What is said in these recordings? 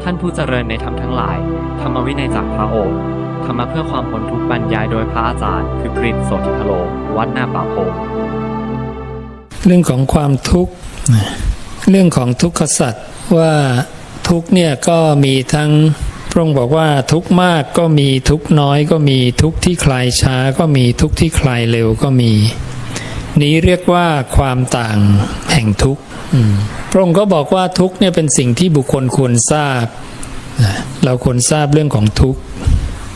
านผู้เจริญในธรรมทั้งหลายธรรมวินัยจากพระโอษฐ์ธรรมะเพื่อความพ้นทุกข์บรรยายโดยพระอาจารย์คือกฤษ โสธิพโล วัดหน้าป่าพงเรื่องของความทุกข์เรื่องของทุกขสัจว่าทุกข์เนี่ยก็มีทั้งพระองค์บอกว่าทุกข์มากก็มีทุกข์น้อยก็มีทุกข์ที่คลายช้าก็มีทุกข์ที่คลายเร็วก็มีนี้เรียกว่าความต่างแห่งทุกข์พระองค์ก็บอกว่าทุกข์เนี่ยเป็นสิ่งที่บุคคลควรทราบเราควรทราบเรื่องของทุกข์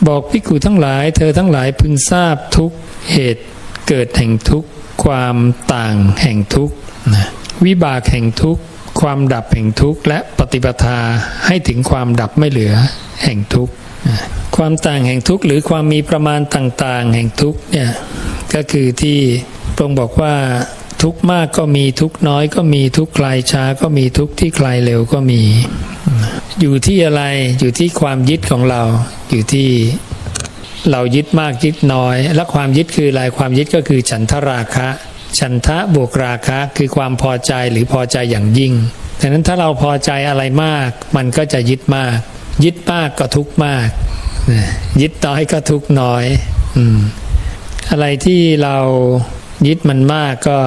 บอกภิกขุทั้งหลายเธอทั้งหลายพึงทราบทุกเหตุเกิดแห่งทุกข์ความต่างแห่งทุกข์วิบากแห่งทุกข์ความดับแห่งทุกข์และปฏิปทาให้ถึงความดับไม่เหลือแห่งทุกข์ความต่างแห่งทุกข์หรือความมีประมาณต่างๆแห่งทุกข์เนี่ยก็คือที่พระองค์บอกว่าทุกข์มากก็มีทุกข์น้อยก็มีทุกข์คลายช้าก็มีทุกข์ที่คลายเร็วก็มีอยู่ที่อะไรอยู่ที่ความยึดของเราอยู่ที่เรายึดมากยึดน้อยและความยึดคืออะไรความยึดก็คือฉันทราคะฉันทะบวกราคะคือความพอใจหรือพอใจอย่างยิ่งดังนั้นถ้าเราพอใจอะไรมากมันก็จะยึดมากยึดมากก็ทุกข์มากยึดน้อยก็ทุกข์น้อยอะไรที่เรายึดมันมากก็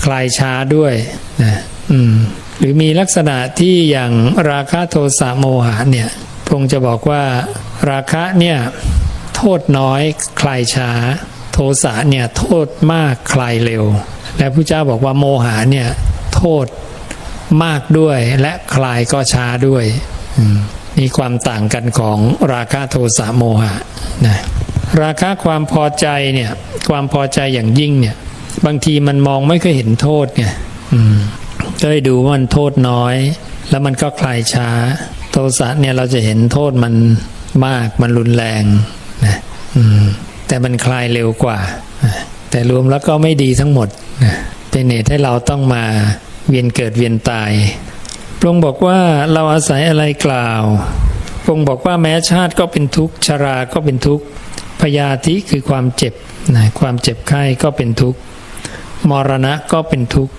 คลายช้าด้วยหรือมีลักษณะที่อย่างราคะโทสะโมหะเนี่ยพระองค์จะบอกว่าราคะเนี่ยโทษน้อยคลายช้าโทสะเนี่ยโทษมากคลายเร็วและพระเจ้าบอกว่าโมหะเนี่ยโทษมากด้วยและคลายก็ช้าด้วยมีความต่างกันของราคะโทสะโมหะนะราคะความพอใจเนี่ยความพอใจอย่างยิ่งเนี่ยบางทีมันมองไม่เคยเห็นโทษเนี่ยก็เลยดูว่ามันโทษน้อยแล้วมันก็คลายช้าโทสะเนี่ยเราจะเห็นโทษมันมากมันรุนแรงนะแต่มันคลายเร็วกว่าแต่รวมแล้วก็ไม่ดีทั้งหมดเป็นเหตุให้เราต้องมาเวียนเกิดเวียนตายพระองค์บอกว่าเราอาศัยอะไรกล่าวพระองค์บอกว่าแม้ชาติก็เป็นทุกข์ชราก็เป็นทุกข์พยาธิคือความเจ็บความเจ็บไข้ก็เป็นทุกข์มรณะก็เป็นทุกข์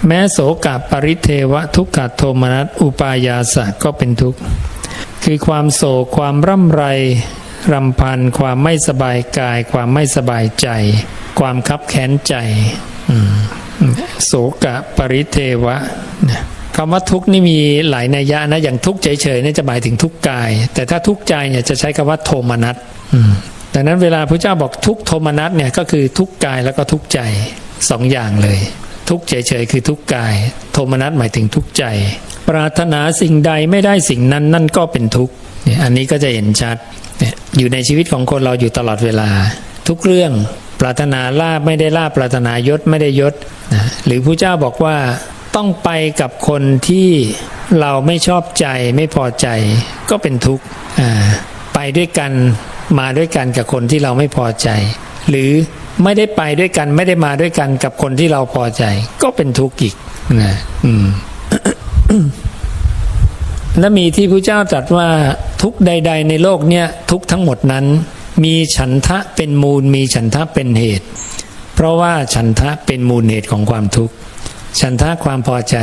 แม้โศกปริเทวะทุกขโทมนัสอุปายาสะก็เป็นทุกข์คือความโศกความร่ำไรรำพันความไม่สบายกายความไม่สบายใจความคับแค้นใจโศกปริเทวะคำว่าทุกข์นี่มีหลายนัยยะนะอย่างทุกข์เฉยๆนี่จะหมายถึงทุกข์กายแต่ถ้าทุกข์ใจเนี่ยจะใช้คำว่าโทมนัสดังนั้นเวลาพระเจ้าบอกทุกข์โทมนัสเนี่ยก็คือทุกข์กายแล้วก็ทุกข์ใจสองอย่างเลยทุกข์เฉยๆคือทุกข์กายโทมนัสหมายถึงทุกข์ใจปรารถนาสิ่งใดไม่ได้สิ่งนั้นนั่นก็เป็นทุกข์อันนี้ก็จะเห็นชัดอยู่ในชีวิตของคนเราอยู่ตลอดเวลาทุกเรื่องปรารถนาลาภไม่ได้ลาภปรารถนายศไม่ได้ยศหรือพระเจ้าบอกว่าต้องไปกับคนที่เราไม่ชอบใจไม่พอใจก็เป็นทุกข์ไปด้วยกันมาด้วยกันกับคนที่เราไม่พอใจหรือไม่ได้ไปด้วยกันไม่ได้มาด้วยกันกับคนที่เราพอใจก็เป็นทุกข์อีกนะและมีที่พระเจ้าตรัสว่าทุกใดๆในโลกเนี่ยทุกทั้งหมดนั้นมีฉันทะเป็นมูลมีฉันทะเป็นเหตุเพราะว่าฉันทะเป็นมูลเหตุของความทุกข์ฉันทะความพอใจ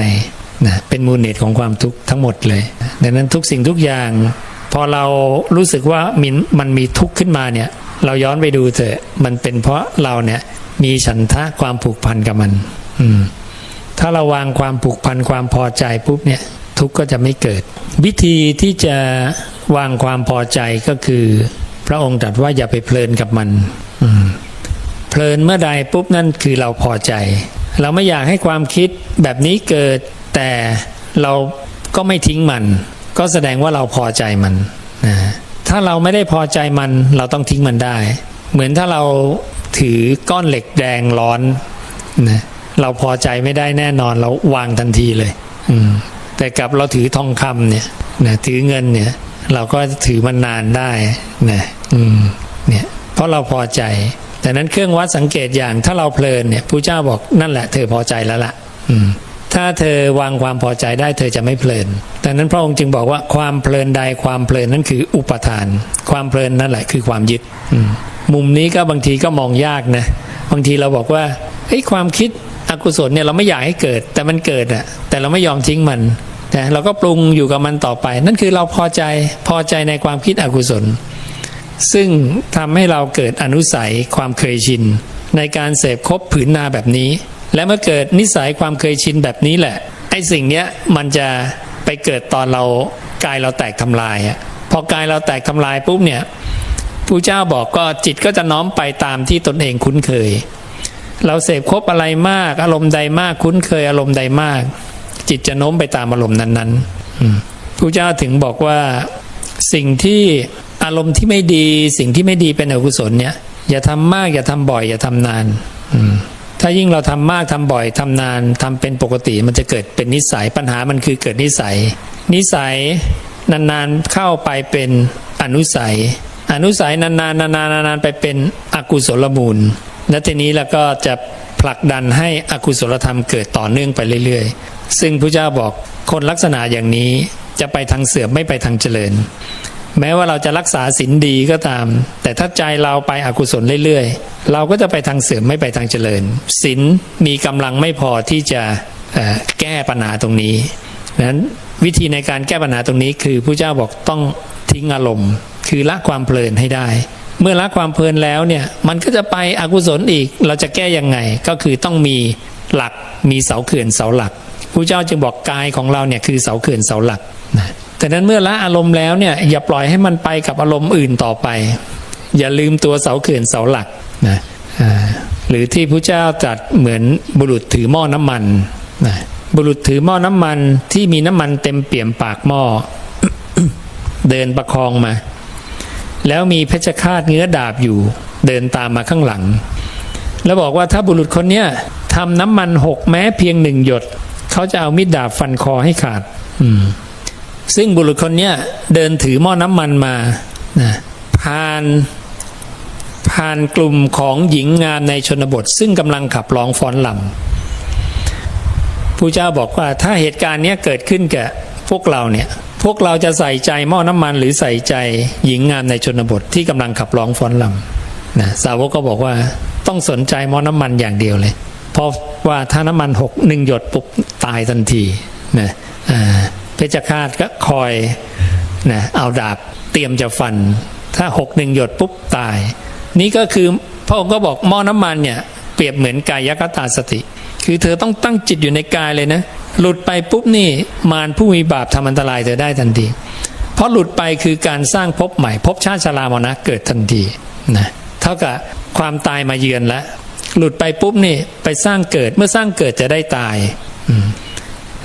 นะเป็นมูลเหตุของความทุกข์ทั้งหมดเลยดังนั้นทุกสิ่งทุกอย่างพอเรารู้สึกว่ามันมีทุกข์ขึ้นมาเนี่ยเราย้อนไปดูเถอะมันเป็นเพราะเราเนี่ยมีฉันทะความผูกพันกับมันถ้าเราวางความผูกพันความพอใจปุ๊บเนี่ยทุกข์ก็จะไม่เกิดวิธีที่จะวางความพอใจก็คือพระองค์ตรัสว่าอย่าไปเพลินกับมันเพลินเมื่อใดปุ๊บนั่นคือเราพอใจเราไม่อยากให้ความคิดแบบนี้เกิดแต่เราก็ไม่ทิ้งมันก็แสดงว่าเราพอใจมันถ้าเราไม่ได้พอใจมันเราต้องทิ้งมันได้เหมือนถ้าเราถือก้อนเหล็กแดงร้อนเราพอใจไม่ได้แน่นอนเราวางทันทีเลยแต่กับเราถือทองคำเนี่ยถือเงินเนี่ยเราก็ถือมันนานได้เนี่ยเพราะเราพอใจแต่นั้นเครื่องวัดสังเกตอย่างถ้าเราเพลินเนี่ยพระเจ้าบอกนั่นแหละเธอพอใจแล้วล่ะถ้าเธอวางความพอใจได้เธอจะไม่เพลินดังนั้นพระองค์จึงบอกว่าความเพลินใดความเพลินนั้นคืออุปทานความเพลินนั่นแหละคือความยึดมุมนี้ก็บางทีก็มองยากนะบางทีเราบอกว่าความคิดอกุศลเนี่ยเราไม่อยากให้เกิดแต่มันเกิดแต่เราไม่ยอมทิ้งมัน นะเราก็ปรุงอยู่กับมันต่อไป นั่นคือเราพอใจในความคิดอกุศลซึ่งทำให้เราเกิดอนุสัยความเคยชินในการเสพคบผืนนาแบบนี้และเมื่อเกิดนิสัยความเคยชินแบบนี้แหละไอ้สิ่งเนี้ยมันจะไปเกิดตอนเรากายเราแตกทำลายอะพอกายเราแตกทำลายปุ๊บเนี่ยพระเจ้าบอกก็จิตก็จะน้อมไปตามที่ตนเองคุ้นเคยเราเสพคบอะไรมากอารมณ์ใดมากคุ้นเคยอารมณ์ใดมากจิตจะโน้มไปตามอารมณ์นั้นๆพระเจ้าถึงบอกว่าสิ่งที่อารมณ์ที่ไม่ดีสิ่งที่ไม่ดีเป็นอกุศลเนี่ยอย่าทำมากอย่าทำบ่อยอย่าทำนานถ้ายิ่งเราทำมากทำบ่อยทำนานทำเป็นปกติมันจะเกิดเป็นนิสัยปัญหามันคือเกิดนิสัยนานๆเข้าไปเป็นอนุสัยนานๆไปเป็นอกุศลมูลและทีนี้แล้วก็จะผลักดันให้อกุศลธรรมเกิดต่อเนื่องไปเรื่อยๆซึ่งพระเจ้าบอกคนลักษณะอย่างนี้จะไปทางเสื่อมไม่ไปทางเจริญแม้ว่าเราจะรักษาศีลดีก็ตามแต่ถ้าใจเราไปอกุศลเรื่อยๆเราก็จะไปทางเสื่อมไม่ไปทางเจริญศีลมีกำลังไม่พอที่จะแก้ปัญหาตรงนี้นั้นวิธีในการแก้ปัญหาตรงนี้คือพระเจ้าบอกต้องทิ้งอารมณ์คือละความเพลินให้ได้เมื่อละความเพลินแล้วเนี่ยมันก็จะไปอกุศลอีกเราจะแก้ยังไงก็คือต้องมีหลักมีเสาเขื่อนเสาหลักพระเจ้าจึงบอกกายของเราเนี่ยคือเสาเขื่อนเสาหลักนะแต่นั้นเมื่อละอารมณ์แล้วเนี่ยอย่าปล่อยให้มันไปกับอารมณ์อื่นต่อไปอย่าลืมตัวเสาเขื่อนเสาหลักนะหรือที่พระเจ้าตรัสเหมือนบุรุษถือหม้อน้ำมันนะบุรุษถือหม้อน้ำมันที่มีน้ำมันเต็มเปี่ยมปากหม้อ เดินประคองมาแล้วมีเพชฌฆาตเงื้อดาบอยู่เดินตามมาข้างหลังแล้วบอกว่าถ้าบุรุษคนเนี้ยทำน้ำมันหกแม้เพียง1 หยดเขาจะเอามีดดาบฟันคอให้ขาดซึ่งบุรุษคนเนี้ยเดินถือหม้อน้ำมันมานะผ่านกลุ่มของหญิงงามในชนบทซึ่งกำลังขับร้องฟ้อนรำพระเจ้าบอกว่าถ้าเหตุการณ์นี้เกิดขึ้นกับพวกเราเนี่ยพวกเราจะใส่ใจหม้อน้ำมันหรือใส่ใจหญิงงามในชนบทที่กำลังขับร้องฟ้อนรำนะสาวกก็บอกว่าต้องสนใจหม้อน้ำมันอย่างเดียวเลยเพราะว่าถ้าน้ำมัน1 หยดปุ๊บตายทันทีนะเพชฌฆาตก็คอยนะเอาดาบเตรียมจะฟันถ้า1 หยดปุ๊บตายนี่ก็คือพระองค์ก็บอกหม้อน้ำมันเนี่ยเปรียบเหมือนกายคตาสติคือเธอต้องตั้งจิตอยู่ในกายเลยนะหลุดไปปุ๊บนี่มารผู้มีบาปทำอันตรายเธอได้ทันทีเพราะหลุดไปคือการสร้างภพใหม่ภพชาติชรามรณะเกิดทันทีนะเท่ากับความตายมาเยือนแล้วหลุดไปปุ๊บนี่ไปสร้างเกิดเมื่อสร้างเกิดจะได้ตาย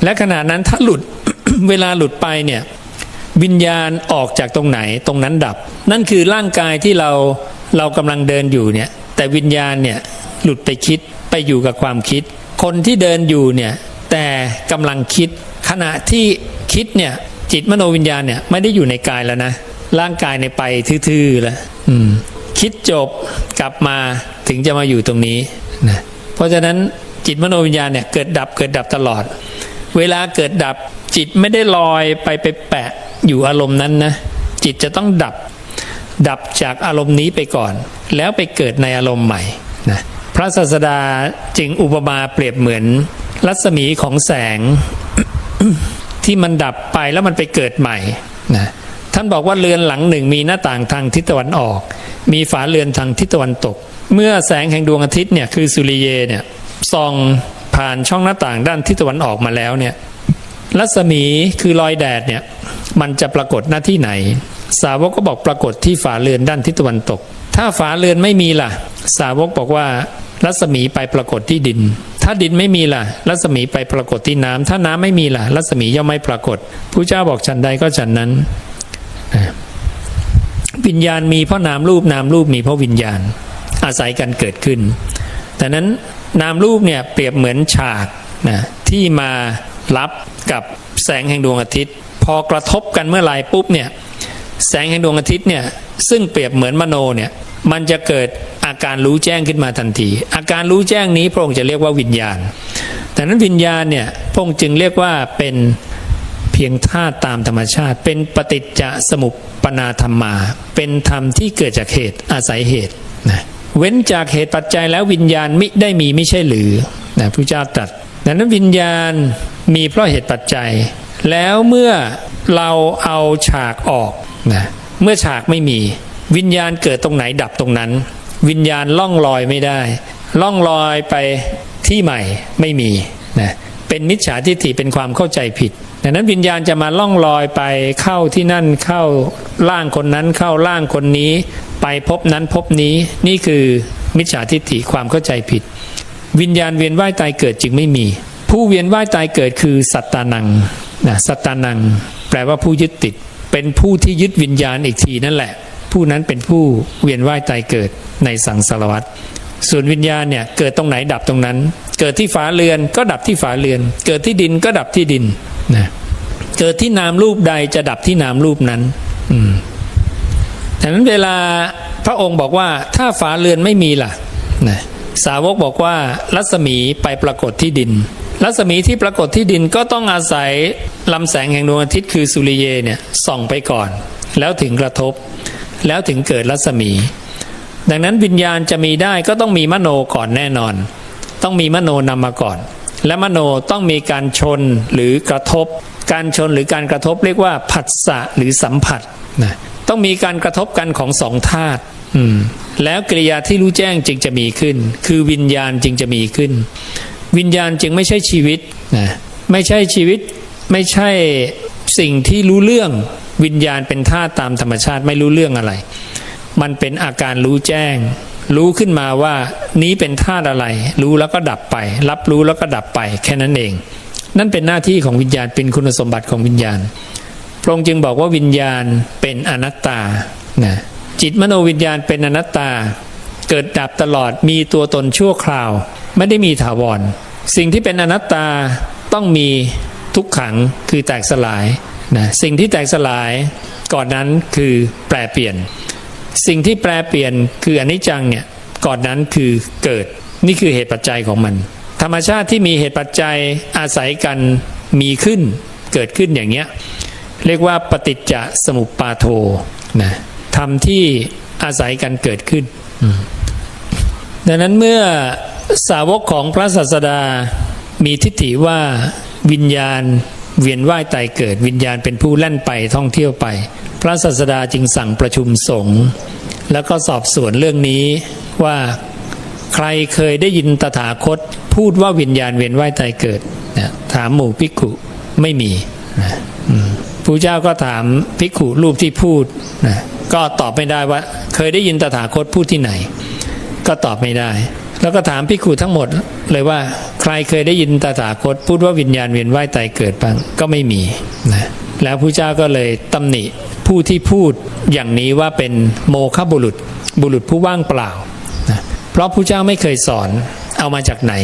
และขณะนั้นถ้าหลุด เวลาหลุดไปเนี่ยวิญญาณออกจากตรงไหนตรงนั้นดับนั่นคือร่างกายที่เรากำลังเดินอยู่เนี่ยแต่วิญญาณเนี่ยหลุดไปคิดไปอยู่กับความคิดคนที่เดินอยู่เนี่ยแต่กำลังคิดขณะที่คิดเนี่ยจิตมโนวิญญาณเนี่ยไม่ได้อยู่ในกายแล้วนะร่างกายในไปทื่อๆแล้วคิดจบกลับมาถึงจะมาอยู่ตรงนี้นะเพราะฉะนั้นจิตมโนวิญญาณเนี่ยเกิดดับตลอดเวลาเกิดดับจิตไม่ได้ลอยไปแปะอยู่อารมณ์นั้นนะจิตจะต้องดับจากอารมณ์นี้ไปก่อนแล้วไปเกิดในอารมณ์ใหม่นะพระศาสดาจึงอุปมาเปรียบเหมือนรัศมีของแสง ที่มันดับไปแล้วมันไปเกิดใหม่นะท่านบอกว่าเรือนหลังหนึ่งมีหน้าต่างทางทิศตะวันออกมีฝาเรือนทางทิศตะวันตกเมื่อแสงแห่งดวงอาทิตย์เนี่ยคือสุริเยเนี่ยส่องผ่านช่องหน้าต่างด้านทิศตะวันออกมาแล้วเนี่ยรัศมีคือรอยแดดเนี่ยมันจะปรากฏหน้าที่ไหนสาวกก็บอกปรากฏที่ฝาเรือนด้านทิศตะวันตกถ้าฝาเรือนไม่มีล่ะสาวกบอกว่ารัศมีไปปรากฏที่ดินถ้าดินไม่มีล่ะรัศมีไปปรากฏที่น้ำถ้าน้ำไม่มีล่ะรัศมีย่อมไม่ปรากฏพระเจ้าบอกฉันใดก็ฉันนั้นวิญญาณมีเพราะนามรูปมีเพราะวิญญาณอาศัยกันเกิดขึ้นแต่นั้นนามรูปเนี่ยเปรียบเหมือนฉากนะที่มารับกับแสงแห่งดวงอาทิตย์พอกระทบกันเมื่อไหร่ปุ๊บเนี่ยแสงแห่งดวงอาทิตย์เนี่ยซึ่งเปรียบเหมือนมโนเนี่ยมันจะเกิดอาการรู้แจ้งขึ้นมาทันทีอาการรู้แจ้งนี้พระองค์จะเรียกว่าวิญญาณแต่นั้นวิญญาณเนี่ยพระองค์จึงเรียกว่าเป็นเพียงธาตุตามธรรมชาติเป็นปฏิจจสมุปปนาธรรมาเป็นธรรมที่เกิดจากเหตุอาศัยเหตุนะเว้นจากเหตุปัจจัยแล้ววิญญาณมิได้มีไม่ใช่หรือนะพระเจ้าตรัสดังนั้นวิญญาณมีเพราะเหตุปัจจัย แล้วเมื่อเราเอาฉากออกนะเมื่อฉากไม่มีวิญญาณเกิดตรงไหนดับตรงนั้นวิญญาณล่องลอยไม่ได้ล่องลอยไปที่ใหม่ไม่มีนะเป็นมิจฉาทิฏฐิเป็นความเข้าใจผิดดังนั้นวิญญาณจะมาล่องลอยไปเข้าที่นั่นเข้าร่างคนนั้นเข้าร่างคนนี้ไปพบนั้นพบนี้นี่คือมิจฉาทิฏฐิความเข้าใจผิดวิญญาณเวียนว่ายตายเกิดจึงไม่มีผู้เวียนว่ายตายเกิดคือสัตตานังนะสัตตานังแปลว่าผู้ยึดติดเป็นผู้ที่ยึดวิญญาณอีกทีนั่นแหละผู้นั้นเป็นผู้เวียนว่ายตายเกิดในสังสารวัฏส่วนวิญญาณเนี่ยเกิดตรงไหนดับตรงนั้นเกิดที่ฝาเรือนก็ดับที่ฝาเรือนเกิดที่ดินก็ดับที่ดินนะเกิดที่นามรูปใดจะดับที่นามรูปนั้นดังนั้นเวลาพระองค์บอกว่าถ้าฝาเรือนไม่มีล่ะนะสาวกบอกว่ารัศมีไปปรากฏที่ดินรัศมีที่ปรากฏที่ดินก็ต้องอาศัยลำแสงแห่งดวงอาทิตย์คือสุริเยเนี่ยส่องไปก่อนแล้วถึงกระทบแล้วถึงเกิดรัศมีดังนั้นวิญญาณจะมีได้ก็ต้องมีมโนก่อนแน่นอนต้องมีมโนนำมาก่อนและมโนต้องมีการชนหรือกระทบการชนหรือการกระทบเรียกว่าผัสสะหรือสัมผัสนะต้องมีการกระทบกันของสองธาตุแล้วกิริยาที่รู้แจ้งจึงจะมีขึ้นคือวิญญาณจึงจะมีขึ้นวิญญาณจึงไม่ใช่ชีวิตนะไม่ใช่ชีวิตไม่ใช่สิ่งที่รู้เรื่องวิญญาณเป็นธาตุตามธรรมชาติไม่รู้เรื่องอะไรมันเป็นอาการรู้แจ้งรู้ขึ้นมาว่านี้เป็นธาตุอะไรรู้แล้วก็ดับไปรับรู้แล้วก็ดับไปแค่นั้นเองนั่นเป็นหน้าที่ของวิญญาณเป็นคุณสมบัติของวิญญาณพระองค์จึงบอกว่าวิญญาณเป็นอนัตตานะจิตมโนวิญญาณเป็นอนัตตาเกิดดับตลอดมีตัวตนชั่วคราวไม่ได้มีถาวรสิ่งที่เป็นอนัตตาต้องมีทุกขังคือแตกสลายนะสิ่งที่แตกสลายก่อนนั้นคือแปรเปลี่ยนสิ่งที่แปรเปลี่ยนคืออนิจจังเนี่ยก่อนนั้นคือเกิดนี่คือเหตุปัจจัยของมันธรรมชาติที่มีเหตุปัจจัยอาศัยกันมีขึ้นเกิดขึ้นอย่างเงี้ยเรียกว่าปฏิจจสมุปบาโทนะธรรมที่อาศัยกันเกิดขึ้นดังนั้นเมื่อสาวกของพระศาสดามีทิฏฐิว่าวิญญาณเวียนว่ายตายเกิดวิญญาณเป็นผู้แล่นไปท่องเที่ยวไปพระศาสดาจึงสั่งประชุมสงฆ์แล้วก็สอบสวนเรื่องนี้ว่าใครเคยได้ยินตถาคตพูดว่าวิญญาณเวียนว่ายตายเกิดนะถามหมู่ภิกขุไม่มีนะพระเจ้าก็ถามภิกขุรูปที่พูดนะก็ตอบไม่ได้ว่าเคยได้ยินตถาคตพูดที่ไหนก็ตอบไม่ได้แล้วก็ถามภิกขุทั้งหมดเลยว่าใครเคยได้ยินตถาคตพูดว่าวิญญาณเวียนว่ายตายเกิดบ้างก็ไม่มีนะแล้วพระเจ้าก็เลยตำหนิผู้ที่พูดอย่างนี้ว่าเป็นโมฆะบุรุษบุรุษผู้ว่างเปล่านะเพราะพระเจ้าไม่เคยสอนเอามาจากไหน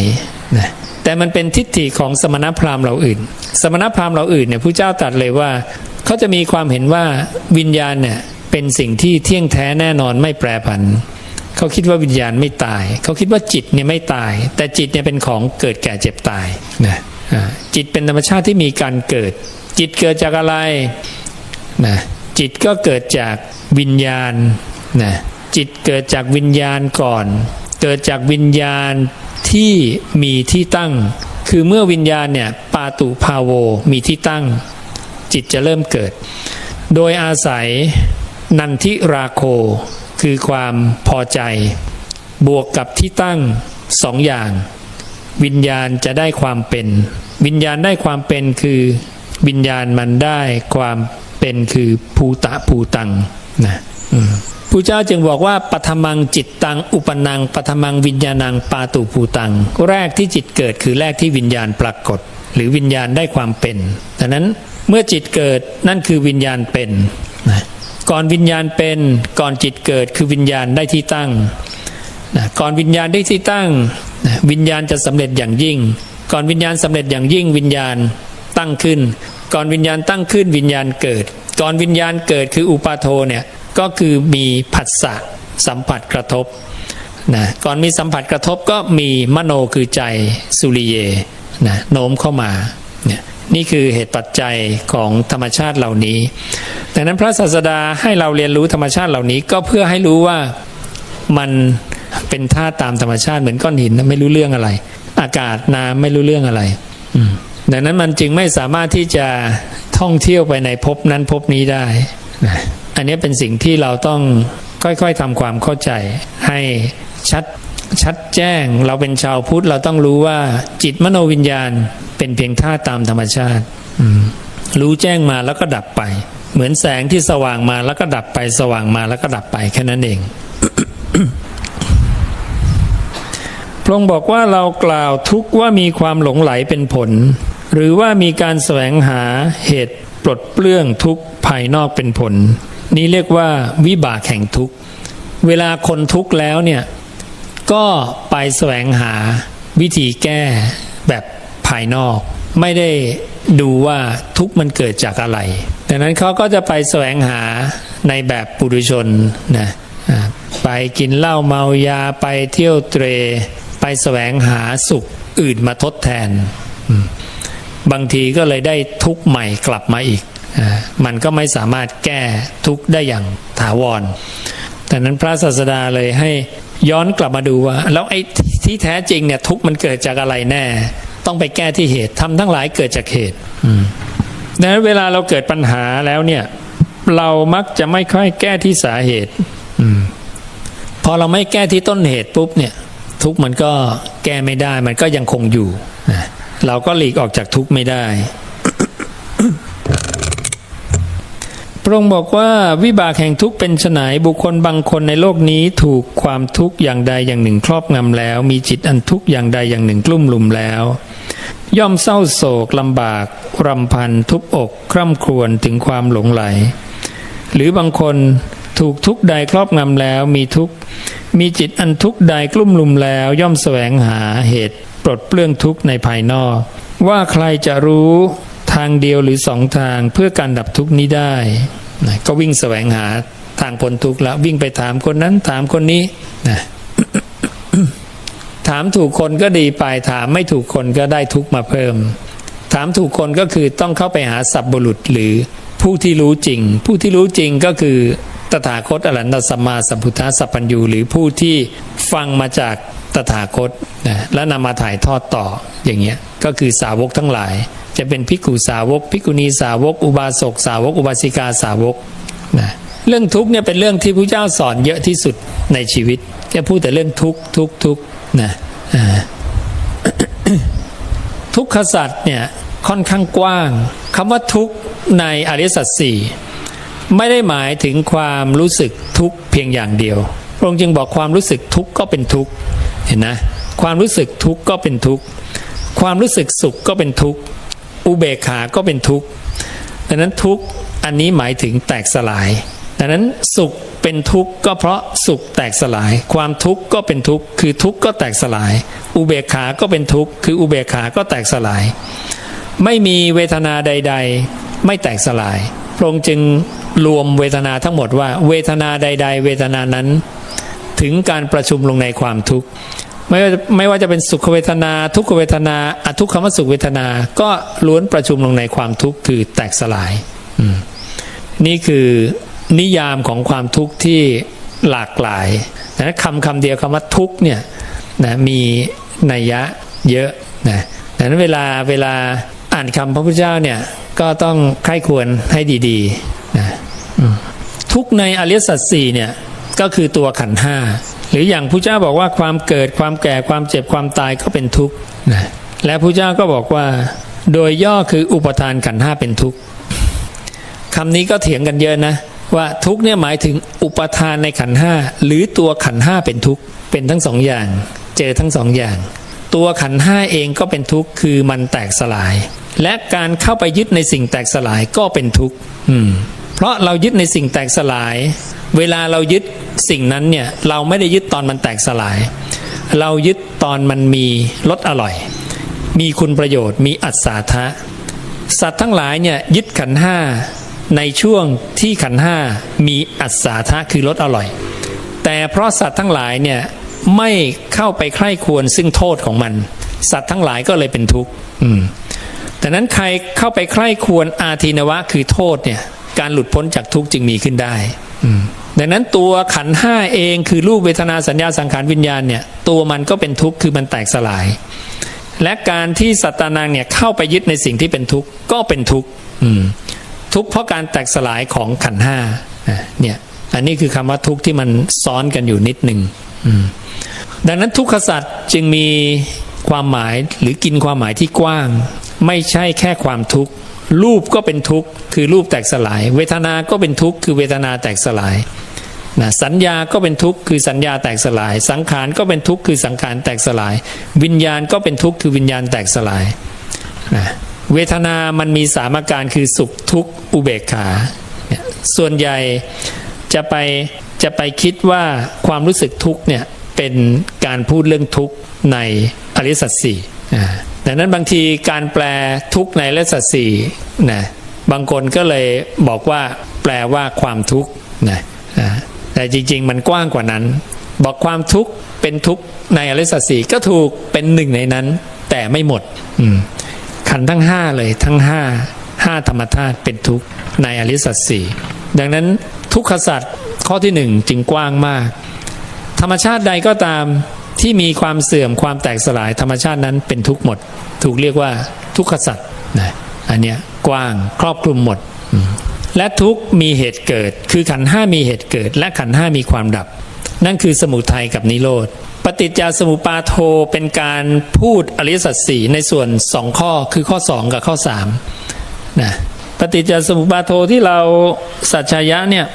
นะแต่มันเป็นทิฏฐิของสมณพราหมณ์เราอื่นสมณพราหมณ์เราอื่นเนี่ยพระเจ้าตรัสเลยว่าเขาจะมีความเห็นว่าวิญญาณเนี่ยเป็นสิ่งที่เที่ยงแท้แน่นอนไม่แปรผันเขาคิดว่าวิญญาณไม่ตายเขาคิดว่าจิตเนี่ยไม่ตายแต่จิตเนี่ยเป็นของเกิดแก่เจ็บตายนะจิตเป็นธรรมชาติที่มีการเกิดจิตเกิดจากอะไรนะจิตก็เกิดจากวิญญาณนะจิตเกิดจากวิญญาณก่อนเกิดจากวิญญาณที่มีที่ตั้งคือเมื่อวิญญาณเนี่ยปาตุภาโวมีที่ตั้งจิตจะเริ่มเกิดโดยอาศัยนันทิราโคคือความพอใจบวกกับที่ตั้งสองอย่างวิญญาณจะได้ความเป็นวิญญาณได้ความเป็นคือวิญญาณมันได้ความเป็นคือภูตะภูตังนะพระเจ้าจึงบอกว่าปฐมังจิตตังอุปนังปฐมังวิญญาณังปาตุภูตังแรกที่จิตเกิดคือแรกที่วิญญาณปรากฏหรือวิญญาณได้ความเป็นดังนั้นเมื่อจิตเกิดนั่นคือวิญญาณเป็นนะก่อนวิญญาณเป็นก่อนจิตเกิดคือวิญญาณได้ที่ตั้งนะก่อนวิญญาณได้ที่ตั้งนะวิญญาณจะสำเร็จอย่างยิ่งก่อนวิญญาณสำเร็จอย่างยิ่งวิญญาณตั้งขึ้นก่อนวิญญาณตั้งขึ้นวิญญาณเกิดก่อนวิญญาณเกิดคืออุปาโทเนี่ยก็คือมีผัสสะสัมผัสกระทบนะก่อนมีสัมผัสกระทบก็มีมโนคือใจสุริเยนะโน้มเข้ามาเนี่ยนี่คือเหตุปัจจัยของธรรมชาติเหล่านี้ดังนั้นพระศาสดาให้เราเรียนรู้ธรรมชาติเหล่านี้ก็เพื่อให้รู้ว่ามันเป็นธาตุตามธรรมชาติเหมือนก้อนหินไม่รู้เรื่องอะไรอากาศน้ำไม่รู้เรื่องอะไรดังนั้นมันจึงไม่สามารถที่จะ ท่องเที่ยวไปในภพนั้นภพนี้ได้นะอันนี้เป็นสิ่งที่เราต้องค่อยๆทำความเข้าใจให้ชัดแจ้งเราเป็นชาวพุทธเราต้องรู้ว่าจิตมโนวิญญาณเป็นเพียงธาตุตามธรรมชาติรู้แจ้งมาแล้วก็ดับไปเหมือนแสงที่สว่างมาแล้วก็ดับไปสว่างมาแล้วก็ดับไปแค่นั้นเอง พระองค์บอกว่าเรากล่าวทุกข์ว่ามีความหลงไหลเป็นผลหรือว่ามีการแสวงหาเหตุปลดเปลื้องทุกข์ภายนอกเป็นผลนี้เรียกว่าวิบากแห่งทุกข์เวลาคนทุกข์แล้วเนี่ยก็ไปแสวงหาวิธีแก้แบบภายนอกไม่ได้ดูว่าทุกข์มันเกิดจากอะไรดังนั้นเขาก็จะไปแสวงหาในแบบปุถุชนนะไปกินเหล้าเมายาไปเที่ยวเตร่ไปแสวงหาสุขอื่นมาทดแทนบางทีก็เลยได้ทุกข์ใหม่กลับมาอีกมันก็ไม่สามารถแก้ทุกข์ได้อย่างถาวรดังนั้นพระศาสดาเลยให้ย้อนกลับมาดูว่าแล้วไอ้ที่แท้จริงเนี่ยทุกข์มันเกิดจากอะไรแน่ต้องไปแก้ที่เหตุทำทั้งหลายเกิดจากเหตุดังนั้นเวลาเราเกิดปัญหาแล้วเนี่ยเรามักจะไม่ค่อยแก้ที่สาเหตุพอเราไม่แก้ที่ต้นเหตุปุ๊บเนี่ยทุกข์มันก็แก้ไม่ได้มันก็ยังคงอยู่เราก็หลีกออกจากทุกข์ไม่ได้ พระองค์บอกว่าวิบากแห่งทุกข์เป็นไฉนบุคคลบางคนในโลกนี้ถูกความทุกข์อย่างใดอย่างหนึ่งครอบงำแล้วมีจิตอันทุกข์อย่างใดอย่างหนึ่งกลุ่มลุมแล้วย่อมเศร้าโศกลำบากรำพันทุบอกคร่ำครวญถึงความหลงไหลหรือบางคนถูกทุกข์ใดครอบงำแล้วมีจิตอันทุกข์ใดกลุ่มลุมแล้วย่อมแสวงหาเหตุปลดเปลื้องทุกข์ในภายนอกว่าใครจะรู้ทางเดียวหรือสองทางเพื่อการดับทุกข์นี้ได้ก็วิ่งแสวงหาทางพ้นทุกข์แล้ววิ่งไปถามคนนั้นถามคนนี้นะ ถามถูกคนก็ดีไปถามไม่ถูกคนก็ได้ทุกข์มาเพิ่มถามถูกคนก็คือต้องเข้าไปหาสัพบุรุษหรือผู้ที่รู้จริงผู้ที่รู้จริงก็คือตถาคตอรหันตสัมมาสัมพุทธสัพพัญญูหรือผู้ที่ฟังมาจากตถาคตนะและนำมาถ่ายทอดต่ออย่างเงี้ยก็คือสาวกทั้งหลายจะเป็นภิกขุสาวกภิกขุณีสาวกอุบาสกสาวกอุบาสิกาสาวกนะเรื่องทุกข์เนี่ยเป็นเรื่องที่พระเจ้าสอนเยอะที่สุดในชีวิตจะพูดแต่เรื่องทุกข์นะ ทุกขสัจเนี่ยค่อนข้างกว้างคำว่าทุกข์ในอริยสัจสี่ไม่ได้หมายถึงความรู้สึกทุกข์เพียงอย่างเดียวพระองค์จึงบอกความรู้สึกทุกข์ก็เป็นทุกข์เห็นนะความรู้สึกทุกข์ก็เป็นทุกข์ความรู้สึกสุขก็เป็นทุกข์อุเบกขาก็เป็นทุกข์ดังนั้นทุกข์อันนี้หมายถึงแตกสลายดังนั้นสุขเป็นทุกข์ก็เพราะสุขแตกสลายความทุกข์ก็เป็นทุกข์คือทุกข์ก็แตกสลายอุเบกขาก็เป็นทุกข์คืออุเบกขาก็แตกสลายไม่มีเวทนาใดๆไม่แตกสลายพระองค์จึงรวมเวทนาทั้งหมดว่าเวทนาใดๆเวทนานั้นถึงการประชุมลงในความทุกข์ไม่ว่าจะเป็นสุขเวทนาทุกขเวทนาอทุกขมสุขเวทนาก็ล้วนประชุมลงในความทุกข์คือแตกสลายนี่คือนิยามของความทุกข์ที่หลากหลายนะคำเดียวคำว่าทุกข์เนี่ยนะมีนัยยะเยอะนะดังนั้นเวลาอ่านคำพระพุทธเจ้าเนี่ยก็ต้องใคร่ควรให้ดีๆนะทุกข์ในอริยสัจสี่เนี่ยก็คือตัวขันธ์ห้าหรืออย่างพระเจ้าบอกว่าความเกิดความแก่ความเจ็บความตายก็เป็นทุกข์นะและพระเจ้าก็บอกว่าโดยย่อคืออุปทานขันธ์ห้าเป็นทุกข์คำนี้ก็เถียงกันเยอะนะว่าทุกข์เนี่ยหมายถึงอุปทานในขันธ์ห้าหรือตัวขันธ์ห้าเป็นทุกข์เป็นทั้งสองอย่างเจอทั้งสองอย่างตัวขันธ์ห้าเองก็เป็นทุกข์คือมันแตกสลายและการเข้าไปยึดในสิ่งแตกสลายก็เป็นทุกข์เพราะเรายึดในสิ่งแตกสลายเวลาเรายึดสิ่งนั้นเนี่ยเราไม่ได้ยึดตอนมันแตกสลายเรายึดตอนมันมีรสอร่อยมีคุณประโยชน์มีอัศสาทะสัตว์ทั้งหลายเนี่ยยึดขันธ์ห้าในช่วงที่ขันธ์ห้ามีอัศสาทะคือรสอร่อยแต่เพราะสัตว์ทั้งหลายเนี่ยไม่เข้าไปใคร่ควรซึ่งโทษของมันสัตว์ทั้งหลายก็เลยเป็นทุกข์แต่นั้นใครเข้าไปใคร่ควรอาทินวะคือโทษเนี่ยการหลุดพ้นจากทุกข์จึงมีขึ้นได้ดังนั้นตัวขันธ์ห้าเองคือรูปเวทนาสัญญาสังขารวิญญาณเนี่ยตัวมันก็เป็นทุกข์คือมันแตกสลายและการที่สัตตานังเนี่ยเข้าไปยึดในสิ่งที่เป็นทุกข์ก็เป็นทุกข์ ทุกข์เพราะการแตกสลายของขันธ์ห้าเนี่ยอันนี้คือคำว่าทุกข์ที่มันซ้อนกันอยู่นิดหนึ่งดังนั้นทุกขสัจจึงมีความหมายหรือกินความหมายที่กว้างไม่ใช่แค่ความทุกข์รูปก็เป็นทุกข์คือรูปแตกสลายเวทนาก็เป็นทุกข์คือเวทนาแตกสลายนะสัญญาก็เป็นทุกข์คือสัญญาแตกสลายสังขารก็เป็นทุกข์คือสังขารแตกสลายวิญญาณก็เป็นทุกข์คือวิญญาณแตกสลายนะเวทนามันมีสามอาการคือสุขทุกข์อุเบกขาส่วนใหญ่จะไปคิดว่าความรู้สึกทุกข์เนี่ยเป็นการพูดเรื่องทุกข์ในอริยสัจสี่ดังนั้นบางทีการแปลทุกข์ในอริยสัจสี่นะบางคนก็เลยบอกว่าแปลว่าความทุกข์นะแต่จริงๆมันกว้างกว่านั้นบอกความทุกข์เป็นทุกข์ในอริยสัจสี่ก็ถูกเป็นหนึ่งในนั้นแต่ไม่หมดขันธ์ทั้ง5เลยทั้ง5ธรรมธาตุเป็นทุกข์ในอริยสัจสี่ดังนั้นทุกขสัจข้อที่1จึงกว้างมากธรรมชาติใดก็ตามที่มีความเสื่อมความแตกสลายธรรมชาตินั้นเป็นทุกข์หมดถูกเรียกว่าทุกขสัจนะอันเนี้ยกว้างครอบคลุมหมดและทุกข์มีเหตุเกิดคือขันธ์ห้ามีเหตุเกิดและขันธ์ห้ามีความดับนั่นคือสมุทัยกับนิโรธปฏิจจสมุปบาทโธเป็นการพูดอริยสัจสี่ในส่วน2ข้อคือข้อ2กับข้อ3นะปฏิจจสมุปบาทโธที่เราสัจฉายะเนี่ย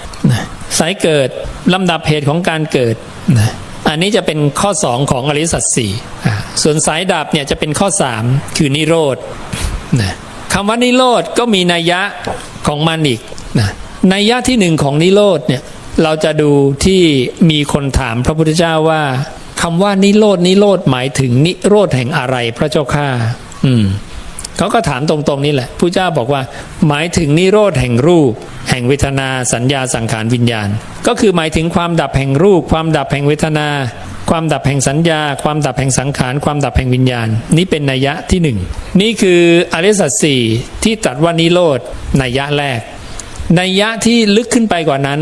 สายเกิดลำดับเหตุของการเกิดนะอันนี้จะเป็นข้อ2ของอริยสัจสี่ส่วนสายดับเนี่ยจะเป็นข้อ3คือนิโรธนะคำว่านิโรธก็มีนัยยะของมันอีกนะนัยยะที่1ของนิโรธเนี่ยเราจะดูที่มีคนถามพระพุทธเจ้าว่าคำว่านิโรธหมายถึงนิโรธแห่งอะไรพระเจ้าข้าเขาก็ถามตรงๆนี่แหละพระเจ้าบอกว่าหมายถึงนิโรธแห่งรูปแห่งเวทนาสัญญาสังขารวิญญาณก็คือหมายถึงความดับแห่งรูปความดับแห่งเวทนาความดับแห่งสัญญาความดับแห่งสังขารความดับแห่งวิญญาณนี่เป็นนัยยะที่นี่คืออริยสัจสี่ที่ตรัสว่านิโรธนัยยะแรกนัยยะที่ลึกขึ้นไปกว่านั้น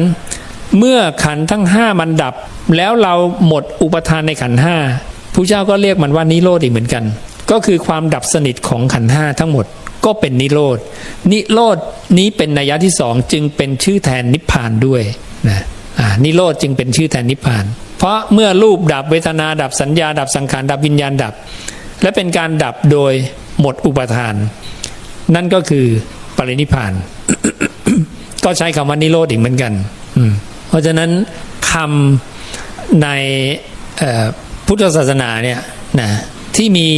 เมื่อขันธ์ทั้ง5มันดับแล้วเราหมดอุปทานในขันธ์5พระเจ้าก็เรียกมันว่านิโรธอีกเหมือนกันก็คือความดับสนิทของขันธ์5ทั้งหมดก็เป็นนิโรธนี้เป็นนัยยะที่2จึงเป็นชื่อแทนนิพพานด้วยนะนิโรธจึงเป็นชื่อแทนนิพพานเพราะเมื่อรูปดับเวทนาดับสัญญาดับสังขารดับวิญญาณดับและเป็นการดับโดยหมดอุปทานนั่นก็คือปรินิพพาน ก็ใช้คำว่านิโรธอีกเหมือนกันเพราะฉะนั้นคำในพุทธศาสนาเนี่ยนะที่มี